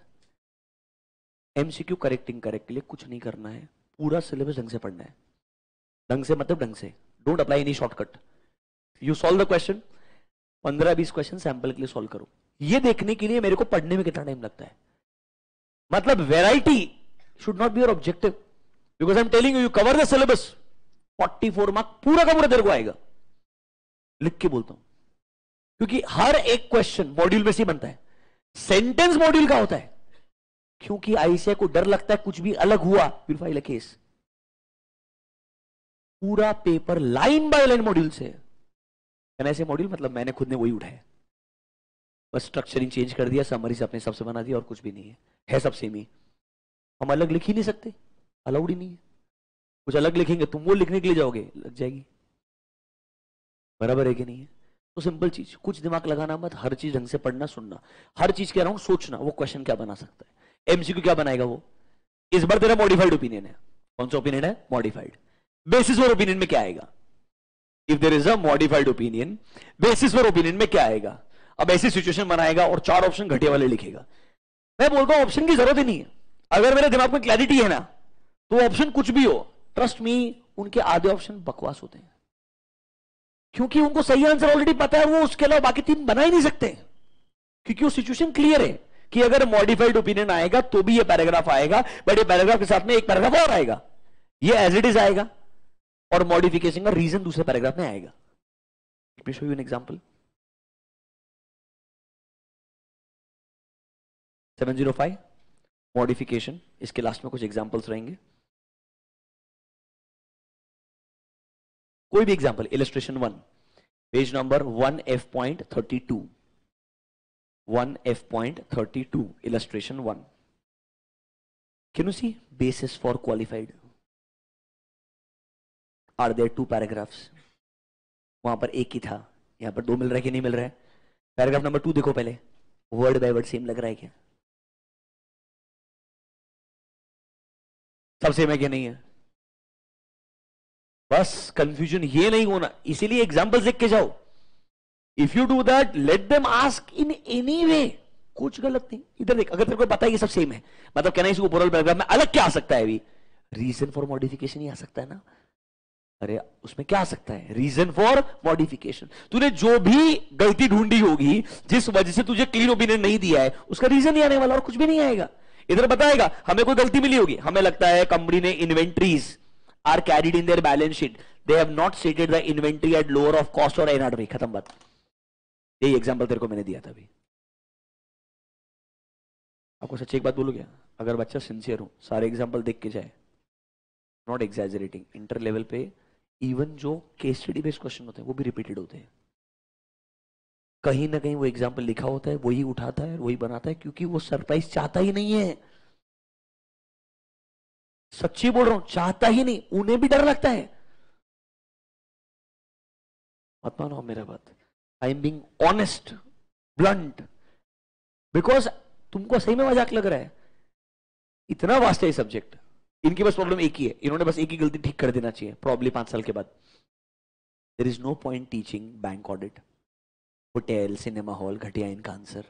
एमसीक्यू करेक्टिंग करेक्ट के लिए कुछ नहीं करना है, पूरा सिलेबस ढंग से पढ़ना है। ढंग से मतलब ढंग से, don't apply any shortcut. You solve the question, 15-20 question sample के लिए सॉल्व करो। ये देखने के लिए मेरे को पढ़ने में कितना टाइम लगता है, मतलब variety should not be your objective. Because I am telling you, you cover the syllabus, 44 mark पूरा का पूरा तेरे को आएगा, लिख के बोलता हूं। क्योंकि हर एक क्वेश्चन मॉड्यूल में से बनता है, सेंटेंस मॉड्यूल का होता है। क्योंकि आईसीआई को डर लगता है कुछ भी अलग हुआ विल फाइल अ केस। पूरा paper line by line module से, ऐसे मॉड्यूल मतलब मैंने खुद ने वही उठाया, बस स्ट्रक्चरिंग चेंज कर दिया, समरीज अपने हिसाब से बना दिया, और कुछ भी नहीं है सब सेम ही। हम अलग लिख ही नहीं सकते, अलाउड ही नहीं है। कुछ अलग लिखेंगे तुम वो लिखने के लिए जाओगे, लग जाएगी। बराबर है कि नहीं है? तो सिंपल चीज, कुछ दिमाग लगाना मत, हर चीज ढंग से पढ़ना सुनना, हर चीज कह रहा हूं सोचना, वो क्वेश्चन क्या बना सकता है, एमसीक्यू क्या बनाएगा वो। इस बार तेरा मॉडिफाइड ओपिनियन है, कौन सा ओपिनियन है? मॉडिफाइड। बेसिस फॉर ओपिनियन में क्या आएगा? If there is a modified opinion, basis for opinion में क्या आएगा? अब ऐसी सिचुएशन बनाएगा और 4 ऑप्शन घटिया वाले लिखेगा। मैं बोलता हूं ऑप्शन की जरूरत ही नहीं है, अगर मेरे दिमाग में क्लैरिटी है ना, तो ऑप्शन कुछ भी हो, ट्रस्ट मी, उनके आधे ऑप्शन बकवास होते हैं। क्योंकि उनको सही आंसर ऑलरेडी पता है, वो उसके अलावा बाकी 3 बना ही नहीं सकते, क्योंकि वो सिचुएशन क्लियर है कि अगर मॉडिफाइड ओपिनियन आएगा तो भी ये पैराग्राफ आएगा, बट ये पैराग्राफ के साथ में एक पैराग्राफ और आएगा, ये एज इट इज आएगा, और मॉडिफिकेशन का रीजन दूसरे पैराग्राफ में आएगा। Late me show you an example. 705 modification, इसके लास्ट में कुछ एग्जांपल्स रहेंगे, कोई भी example. Illustration 1, page number 1F.32, 1F.32, illustration 1. Can you see basis for qualified? Are there 2 paragraphs? वहां पर एक ही था, यहां पर 2 मिल रहा है कि नहीं मिल रहा है? पैराग्राफ नंबर 2 देखो पहले, वर्ड बाय वर्ड सेम लग रहा है क्या? सब सेम है कि नहीं है? बस कंफ्यूजन ये नहीं होना, इसीलिए एग्जांपल देख के जाओ। If you do that, let them ask in any way, कुछ गलत नहीं। इधर देख, अगर तेरे को पता है ये सब सेम है, मतलब कहना इसको ओवरऑल पैराग्राफ में अलग क्या आ सकता है? अभी रीजन फॉर मॉडिफिकेशन ही आ सकता है ना। अरे उसमें क्या आ सकता है? Reason for modification. तूने जो भी गलती ढूंढी होगी, जिस वजह से तुझे क्लीन ओपिनियन नहीं दिया है, उसका रीजन ही आने वाला, और कुछ भी नहीं आएगा। इधर बताएगा हमें कोई गलती मिली होगी, हमें लगता है कंपनी ने inventories are carried in their balance sheet, they have not stated the inventory at lower of cost और एनआरवी, खत्म बात। यही एग्जांपल तेरे को मैंने दिया था अभी। आपको सच्ची एक बात बोलूं क्या? अगर बच्चा सिंसियर हो, सारे एग्जांपल देख के जाए, नॉट एग्जैजरेटिंग, इंटर लेवल पे इवन जो केस स्टडी बेस्ड क्वेश्चन होते हैं वो भी रिपीटेड होते हैं, कहीं ना कहीं वो एग्जांपल लिखा होता है, वही उठाता है, वही बनाता है, क्योंकि वो सरप्राइज चाहता ही नहीं है। सच्ची बोल रहा हूं, चाहता ही नहीं, उन्हें भी डर लगता है। मत मानो मेरा बात, आई am being honest, blunt, because तुमको सही में मजाक लग रहा है। इतना वास्ट है ये सब्जेक्ट, इनकी बस प्रॉब्लम एक ही है, इन्होंने बस एक ही गलती ठीक कर देना चाहिए, प्रॉब्लम 5 साल के बाद। There is no point teaching bank audit, hotel, cinema hall, घटिया इनका answer.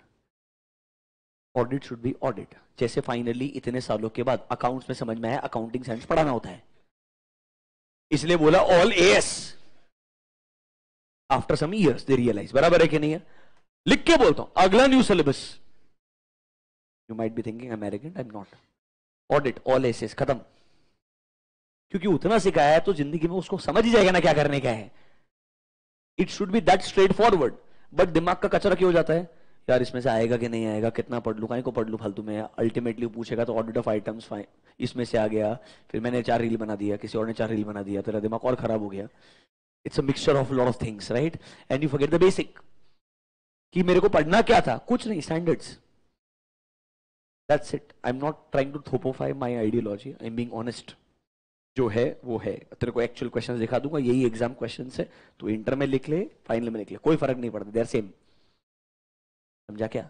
Audit should be audit. जैसे फाइनली इतने सालों के बाद अकाउंट्स में समझ में आया अकाउंटिंग साइंस पढ़ाना होता है, इसलिए बोला all AS. After some years they realise, बराबर है कि नहीं है? लिख के बोलता हूं, अगला new syllabus. You might be thinking I am arrogant, I am not. Audit all SAs, खत्म। क्योंकि उतना सिखाया है तो जिंदगी में उसको समझ ही जाएगा ना क्या करने का है। It should be that straight forward. But दिमाग का कचरा क्यों हो जाता है, यार इसमें से आएगा कि नहीं आएगा, कितना पढ़ लूं, कहीं को पढ़ लूं फालतू में। अल्टीमेटली पूछेगा तो ऑडिट ऑफ आइटम्स इसमें से आ गया, फिर मैंने 4 रील बना दिया, किसी और ने 4 रील बना दिया, तेरा दिमाग और खराब हो गया। It's a mixture of lot of things, right, and you forget the basic कि मेरे को पढ़ना क्या था, कुछ नहीं, standards, that's it. I am not trying to थोपोफाई my ideology, I am being honest. जो है वो है। तेरे को एक्चुअल क्वेश्चंस दिखा दूंगा, यही एग्जाम क्वेश्चंस है, तो इंटर में लिख ले, फाइनल में लिख ले, कोई फर्क नहीं पड़ता, दे आर सेम। समझा क्या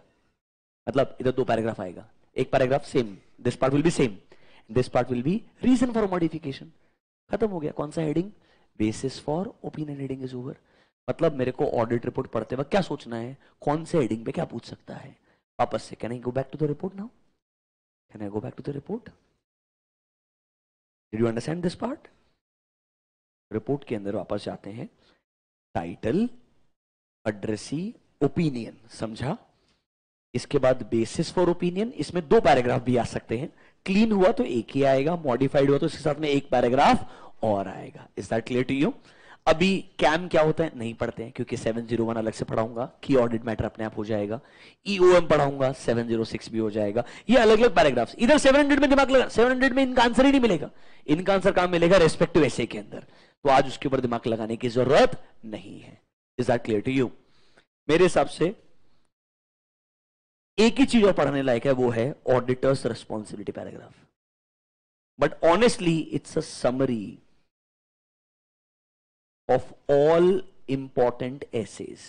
मतलब? इधर 2 पैराग्राफ आएगा, एक paragraph same, this part will be same, this part will be reason for modification, खत्म हो गया। कौन सा heading? Basis for opinion, heading is over. मतलब मेरे को ऑडिट रिपोर्ट पढ़ते वक्त क्या सोचना है, कौन से हेडिंग पे क्या पूछ सकता है। वापस से, can I go back to the report now, can I go back to the report? Did you understand this part? Report के अंदर वापस जाते हैं, टाइटल, एड्रेसी, ओपिनियन, समझा? इसके बाद बेसिस फॉर ओपिनियन, इसमें 2 पैराग्राफ भी आ सकते हैं, क्लीन हुआ तो एक ही आएगा, मॉडिफाइड हुआ तो इसके साथ में एक पैराग्राफ और आएगा। Is that clear to you? अभी कैम क्या होता है नहीं पढ़ते हैं, क्योंकि 701 अलग से पढ़ाऊंगा, की ऑडिट मैटर अपने आप हो जाएगा, ईओएम पढ़ाऊंगा, 706 भी हो जाएगा, ये अलग अलग पैराग्राफ्स। इधर 700 में दिमाग लगा, 700 में इनका आंसर ही नहीं मिलेगा, इनका आंसर कहां मिलेगा? रेस्पेक्टिव एसे के अंदर, तो आज उसके ऊपर दिमाग लगाने की जरूरत नहीं है। Is that clear to you? मेरे हिसाब से एक ही चीज और पढ़ने लायक है, वो है auditors responsibility paragraph, but honestly it's a summary of all important essays.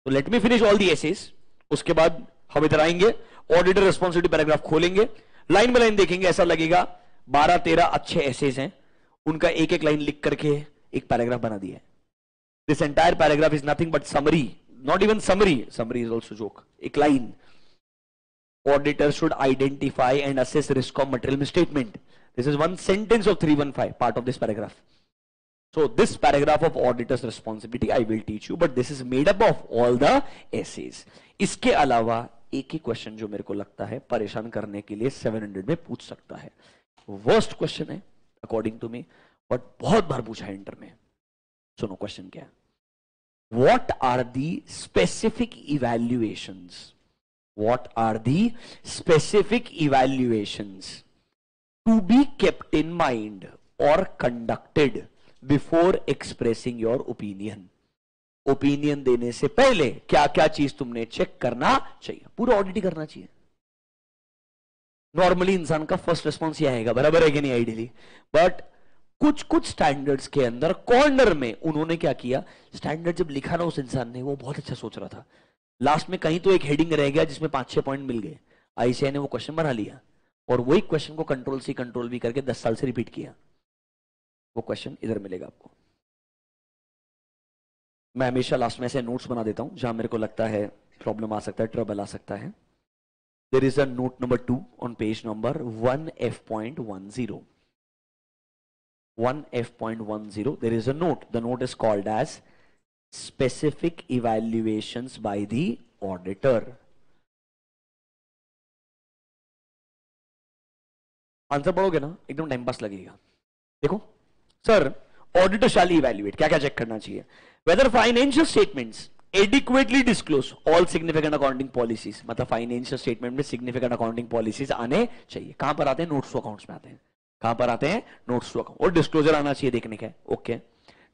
So let me finish all the essays. उसके बाद हम इधर आएंगे, ऑडिटर रिस्पॉन्सिबिलिटी पैराग्राफ खोलेंगे, लाइन बाय लाइन देखेंगे, ऐसा लगेगा 12-13 अच्छे एसेज हैं, उनका एक एक लाइन लिख करके एक पैराग्राफ बना दिया है। This entire paragraph is nothing but summary, not even summary, summary is also joke. एक line, auditor should identify and assess risk of material misstatement. This is one sentence of 315, part of this paragraph. So this paragraph of auditor's responsibility I will teach you, but this is made up of all the essays. इसके अलावा एक ही question जो मेरे को लगता है परेशान करने के लिए 700 में पूछ सकता है, वर्स्ट क्वेश्चन है अकॉर्डिंग टू मी, बट बहुत बार पूछा है इंटर में। सुनो क्वेश्चन क्या है, what are the specific evaluations, what are the specific evaluations to be kept in mind or conducted before expressing your opinion? Opinion देने से पहले क्या क्या चीज तुमने चेक करना चाहिए, पूरा ऑडिट करना चाहिए। नॉर्मली इंसान का फर्स्ट रिस्पॉन्स यह आएगा, बराबर है कि नहीं आइडियली, बट कुछ कुछ स्टैंडर्ड्स के अंदर कॉर्नर में उन्होंने क्या किया, स्टैंडर्ड जब लिखा ना उस इंसान ने, वो बहुत अच्छा सोच रहा था, लास्ट में कहीं तो एक हेडिंग रह गया जिसमें 5-6 पॉइंट मिल गए, आईसीआई ने वो क्वेश्चन बना लिया और वही क्वेश्चन को कंट्रोल सी कंट्रोल भी करके 10 साल से रिपीट किया। वो क्वेश्चन इधर मिलेगा आपको। मैं हमेशा लास्ट में ऐसे नोट्स बना देता हूं जहां मेरे को लगता है प्रॉब्लम आ सकता है, ट्रबल आ सकता है। There is a note number 2 on page number 1F.10, 1F.10 there is a note, the note is called as specific evaluations by the auditor. Answer पढ़ोगे ना एकदम टाइम पास लगेगा। देखो सर, ऑडिटर शैल इवैल्यूएट, क्या क्या check करना चाहिए, weather financial statements adequately disclose all significant accounting policies, मतलब फाइनेंशियल स्टेटमेंट में सिग्निफिकेंट अकाउंटिंग पॉलिसीज आने चाहिए। कहां पर आते हैं? नोट्स टू अकाउंट्स में आते हैं। कहां पर आते हैं? नोट्स टू अकाउंट, और डिस्क्लोजर आना चाहिए देखने का। ओके,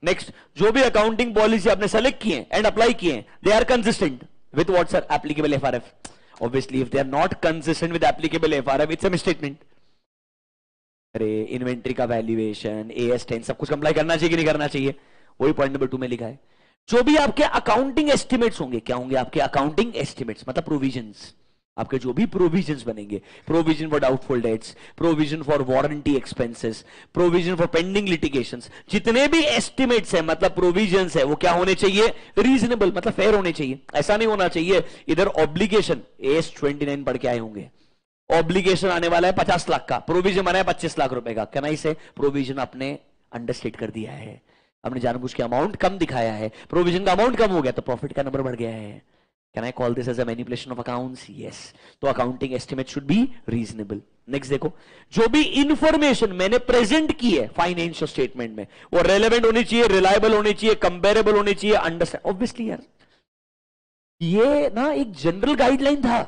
नेक्स्ट, जो भी अकाउंटिंग पॉलिसी आपने सेलेक्ट किए एंड अप्लाई किए, they are consistent with what sir? Applicable FRF. Obviously if they are not consistent with applicable FRF, it's a misstatement. अरे इन्वेंट्री का वैल्यूएशन, AS10 सब कुछ कंप्लाई करना चाहिए कि नहीं करना चाहिए? वही पॉइंट नंबर 2 में लिखा है। जो भी आपके अकाउंटिंग एस्टिमेट्स होंगे, क्या होंगे आपके अकाउंटिंग एस्टिमेट्स, मतलब प्रोविजंस, आपके जो भी प्रोविजंस बनेंगे, provision for doubtful debts, provision for warranty expenses, provision for pending litigations, जितने भी एस्टिमेट्स है मतलब प्रोविजंस है, वो क्या होने चाहिए? रीजनेबल, मतलब फेयर होने चाहिए। ऐसा नहीं होना चाहिए इधर ऑब्लिगेशन AS29 पढ़ के आए होंगे, ऑब्लिगेशन आने वाला है 50 लाख का, प्रोविजन बना है 25 लाख रुपए का, कैन आई से प्रोविजन आपने अंडरस्टेट कर दिया है, आपने जानबूझ के अमाउंट कम दिखाया है, प्रोविजन का अमाउंट कम हो गया तो प्रॉफिट का नंबर बढ़ गया है। Can I call this as a manipulation of accounts? Yes. तो accounting estimate should be reasonable. Next देखो, जो भी इंफॉर्मेशन मैंने प्रेजेंट की है फाइनेंशियल स्टेटमेंट में, वो रेलेवेंट होनी चाहिए, रिलायबल होनी चाहिए, कंपेरेबल होनी चाहिए, अंडरस्टैंड। ऑब्वियसली यार, ये ना एक जनरल गाइडलाइन था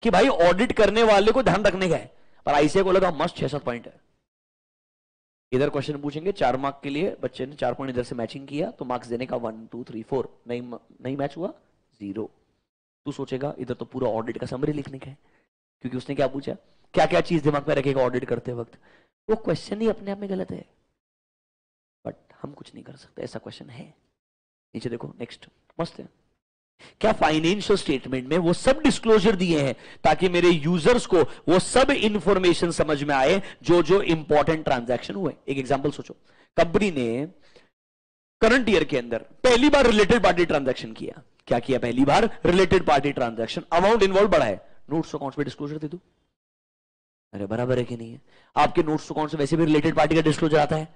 कि भाई ऑडिट करने वाले को ध्यान रखने का है, पर आईसीए को लगा मस्त 6-7 पॉइंट है। इधर क्वेश्चन पूछेंगे 4 मार्क के लिए, बच्चे ने 4 पॉइंट इधर से मैचिंग किया तो मार्क्स देने का 1 2 3 4, नहीं मैच हुआ 0। तू सोचेगा इधर तो पूरा ऑडिट का समरी लिखने का है, क्योंकि उसने क्या पूछा, क्या क्या चीज दिमाग में रखेगा ऑडिट करते वक्त। वो क्वेश्चन ही अपने आप में गलत है, बट हम कुछ नहीं कर सकते, ऐसा क्वेश्चन है। नीचे देखो, नेक्स्ट मस्त है। क्या फाइनेंशियल स्टेटमेंट में वो सब डिस्क्लोजर दिए हैं ताकि मेरे यूजर्स को वो सब इंफॉर्मेशन समझ में आए जो जो इंपॉर्टेंट ट्रांजैक्शन हुए। एक एग्जांपल सोचो, कंपनी ने करंट ईयर के अंदर पहली बार रिलेटेड पार्टी ट्रांजैक्शन किया। क्या किया? पहली बार related party transaction, amount involve बढ़ा है, नोट्स अकाउंट्स पे डिस्क्लोजर दे दो। अरे बराबर है कि नहीं है? आपके नोट्स अकाउंट से वैसे भी रिलेटेड पार्टी का डिस्क्लोजर आता है,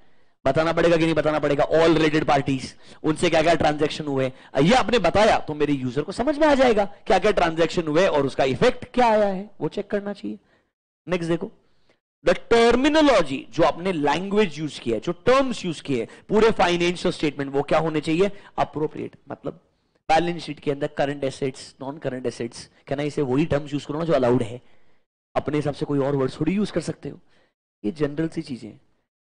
बताना पड़ेगा कि नहीं बताना पड़ेगा? ऑल रिलेटेड पार्टीज, उनसे क्या क्या ट्रांजैक्शन हुए, ये आपने बताया तो मेरे यूजर को समझ में आ जाएगा क्या क्या ट्रांजैक्शन हुए और उसका इफेक्ट क्या आया है, वो चेक करना चाहिए। नेक्स्ट देखो, द टर्मिनोलॉजी, जो आपने लैंग्वेज यूज किया है, जो टर्म्स यूज किए पूरे फाइनेंशियल स्टेटमेंट, वो क्या होने चाहिए? अप्रोप्रिएट। मतलब बैलेंस शीट के अंदर current assets, non current assets, क्या ना इसे वही टर्म्स यूज करो ना जो अलाउड है, अपने हिसाब से कोई और वर्ड थोड़ी यूज कर सकते हो। ये जनरल सी चीजें,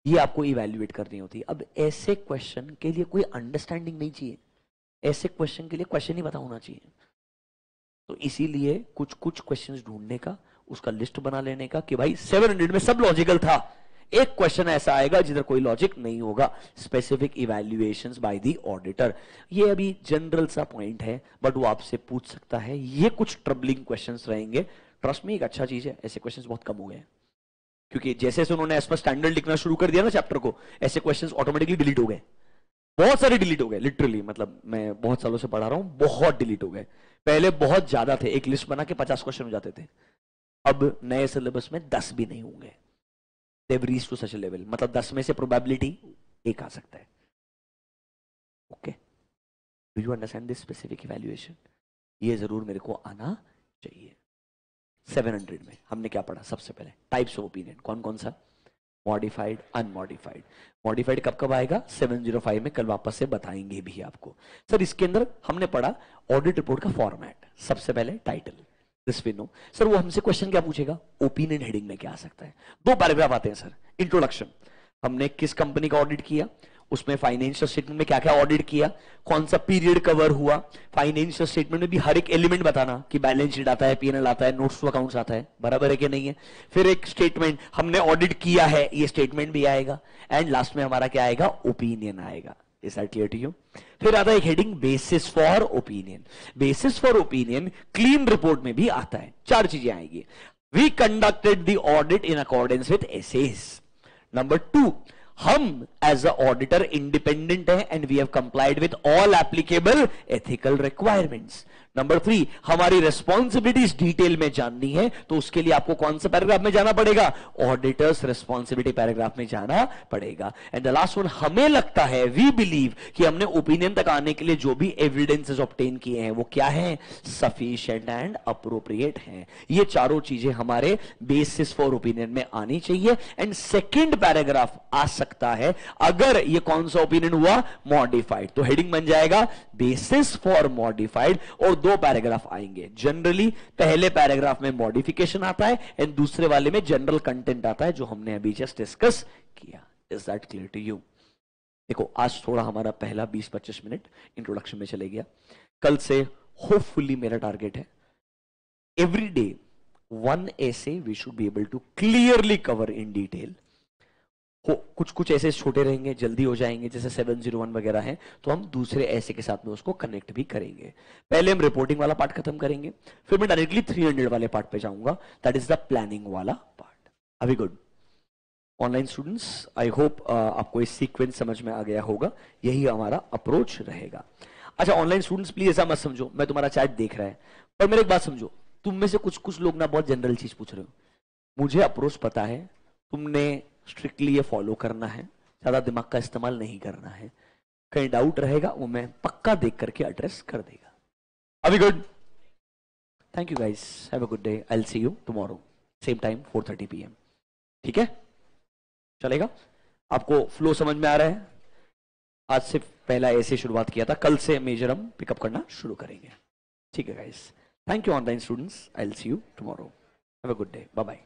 ये आपको इवैल्यूएट करनी होती है। अब ऐसे क्वेश्चन के लिए कोई अंडरस्टैंडिंग नहीं चाहिए, ऐसे क्वेश्चन के लिए क्वेश्चन ही पता होना चाहिए। तो इसीलिए कुछ कुछ क्वेश्चंस ढूंढने का, उसका लिस्ट बना लेने का कि भाई 700 में सब लॉजिकल था, एक क्वेश्चन ऐसा आएगा जिधर कोई लॉजिक नहीं होगा, specific evaluations by the auditor. ये अभी जनरल सा पॉइंट है, बट वो आपसे पूछ सकता है। ये कुछ ट्रबलिंग क्वेश्चंस रहेंगे, ट्रस्ट में एक अच्छा चीज है, ऐसे क्वेश्चंस बहुत कम हो गए हैं, क्योंकि जैसे जैसे उन्होंने एज पर स्टैंडर्ड लिखना शुरू कर दिया ना चैप्टर को, ऐसे क्वेश्चंस ऑटोमेटिकली डिलीट हो गए, बहुत सारे डिलीट हो गए लिटरली। मतलब मैं बहुत सालों से पढ़ा रहा हूं, बहुत डिलीट हो गए। पहले बहुत ज्यादा थे, एक लिस्ट बना के 50 क्वेश्चन हो जाते थे, अब नए सिलेबस में 10 भी नहीं होंगे। They reach to such a level, मतलब 10 में से प्रोबेबिलिटी 1 आ सकता है। Okay, do you understand this specific evaluation? ये जरूर मेरे को आना चाहिए। 700 में हमने क्या पढ़ा? सबसे पहले टाइप्स ऑफ ओपिनियन, कौन कौन सा? Modified, unmodified. मॉडिफाइड कब कब आएगा? 705 में, कल वापस से बताएंगे भी आपको। सर इसके अंदर हमने पढ़ा ऑडिट रिपोर्ट का फॉर्मेट। सबसे पहले title, this we know. Sir वो हमसे क्वेश्चन क्या पूछेगा? ओपिनियन हेडिंग में क्या आ सकता है? 2 पैराग्राफ आते हैं सर। इंट्रोडक्शन, हमने किस कंपनी का ऑडिट किया, उसमें फाइनेंशियल स्टेटमेंट में क्या क्या ऑडिट किया, कौन सा पीरियड कवर हुआ, फाइनेंशियल स्टेटमेंट में भी हर एक एलिमेंट बताना कि बैलेंस शीट आता है, पीएनएल आता है, नोट्स टू अकाउंट्स आता है, बराबर है कि नहीं है? फिर एक स्टेटमेंट हमने ऑडिट किया है, ये स्टेटमेंट भी आएगा, एंड लास्ट में हमारा क्या आएगा? ओपिनियन आएगा। Is that clear to you? फिर आता है एक heading, basis for opinion. Basis for opinion clean report में भी आता है। 4 चीजें आएगी। We conducted the audit in accordance with SAs. Number 2, हम एज अ ऑडिटर इंडिपेंडेंट है and we have complied with all applicable ethical requirements. Number 3, हमारी responsibilities detail में जाननी है तो उसके लिए आपको कौन सा पैराग्राफ में जाना पड़ेगा? ऑडिटर्स रिस्पॉन्सिबिलिटी पैराग्राफ में जाना पड़ेगा। एंड द लास्ट वन, हमें लगता है, वी बिलीव, कि हमने ओपिनियन तक आने के लिए जो भी एविडेंसेस ऑब्टेन किए हैं वो क्या है? सफिशिएंट एंड अप्रोप्रिएट हैं। ये चारों चीजें हमारे बेसिस फॉर ओपिनियन में आनी चाहिए। एंड सेकेंड पैराग्राफ आ सकता है अगर ये कौन सा ओपिनियन हुआ? मॉडिफाइड। तो हेडिंग बन जाएगा बेसिस फॉर मॉडिफाइड, और 2 पैराग्राफ आएंगे। जनरली पहले पैराग्राफ में मॉडिफिकेशन आता है एंड दूसरे वाले में जनरल कंटेंट आता है, जो हमने अभी जस्ट डिस्कस किया। Is that clear to you? देखो आज थोड़ा हमारा पहला 20-25 मिनट इंट्रोडक्शन में चले गया। कल से होपफुली मेरा टारगेट है every day 1 essay we should be able to clearly cover in detail. कुछ कुछ ऐसे छोटे रहेंगे, जल्दी हो जाएंगे, जैसे 701 वगैरह है, तो हम दूसरे ऐसे के साथ में उसको कनेक्ट भी करेंगे। पहले हम रिपोर्टिंग वाला पार्ट खत्म करेंगे, फिर मैं डायरेक्टली 300 वाले पार्ट पे जाऊंगा, दैट इज द प्लानिंग वाला पार्ट। अभी good online students, I hope आपको इस सीक्वेंस समझ में आ गया होगा, यही हमारा अप्रोच रहेगा। अच्छा ऑनलाइन स्टूडेंट्स प्लीज ऐसा मत समझो मैं तुम्हारा चैट देख रहा है, पर मेरे एक बात समझो, तुम में से कुछ कुछ लोग ना बहुत जनरल चीज पूछ रहे हो, मुझे अप्रोच पता है, तुमने स्ट्रिक्टली ये फॉलो करना है, ज्यादा दिमाग का इस्तेमाल नहीं करना है, कहीं डाउट रहेगा वो मैं पक्का देख करके एड्रेस कर देगा। अभी good. Thank you guys, have a good day, I will see you tomorrow same time 4:30 PM। ठीक है, चलेगा? आपको फ्लो समझ में आ रहा है? आज से पहला ऐसे शुरुआत किया था, कल से मेजर हम पिकअप करना शुरू करेंगे। ठीक है guys, thank you online students, I will see you tomorrow, have a good day, bye bye.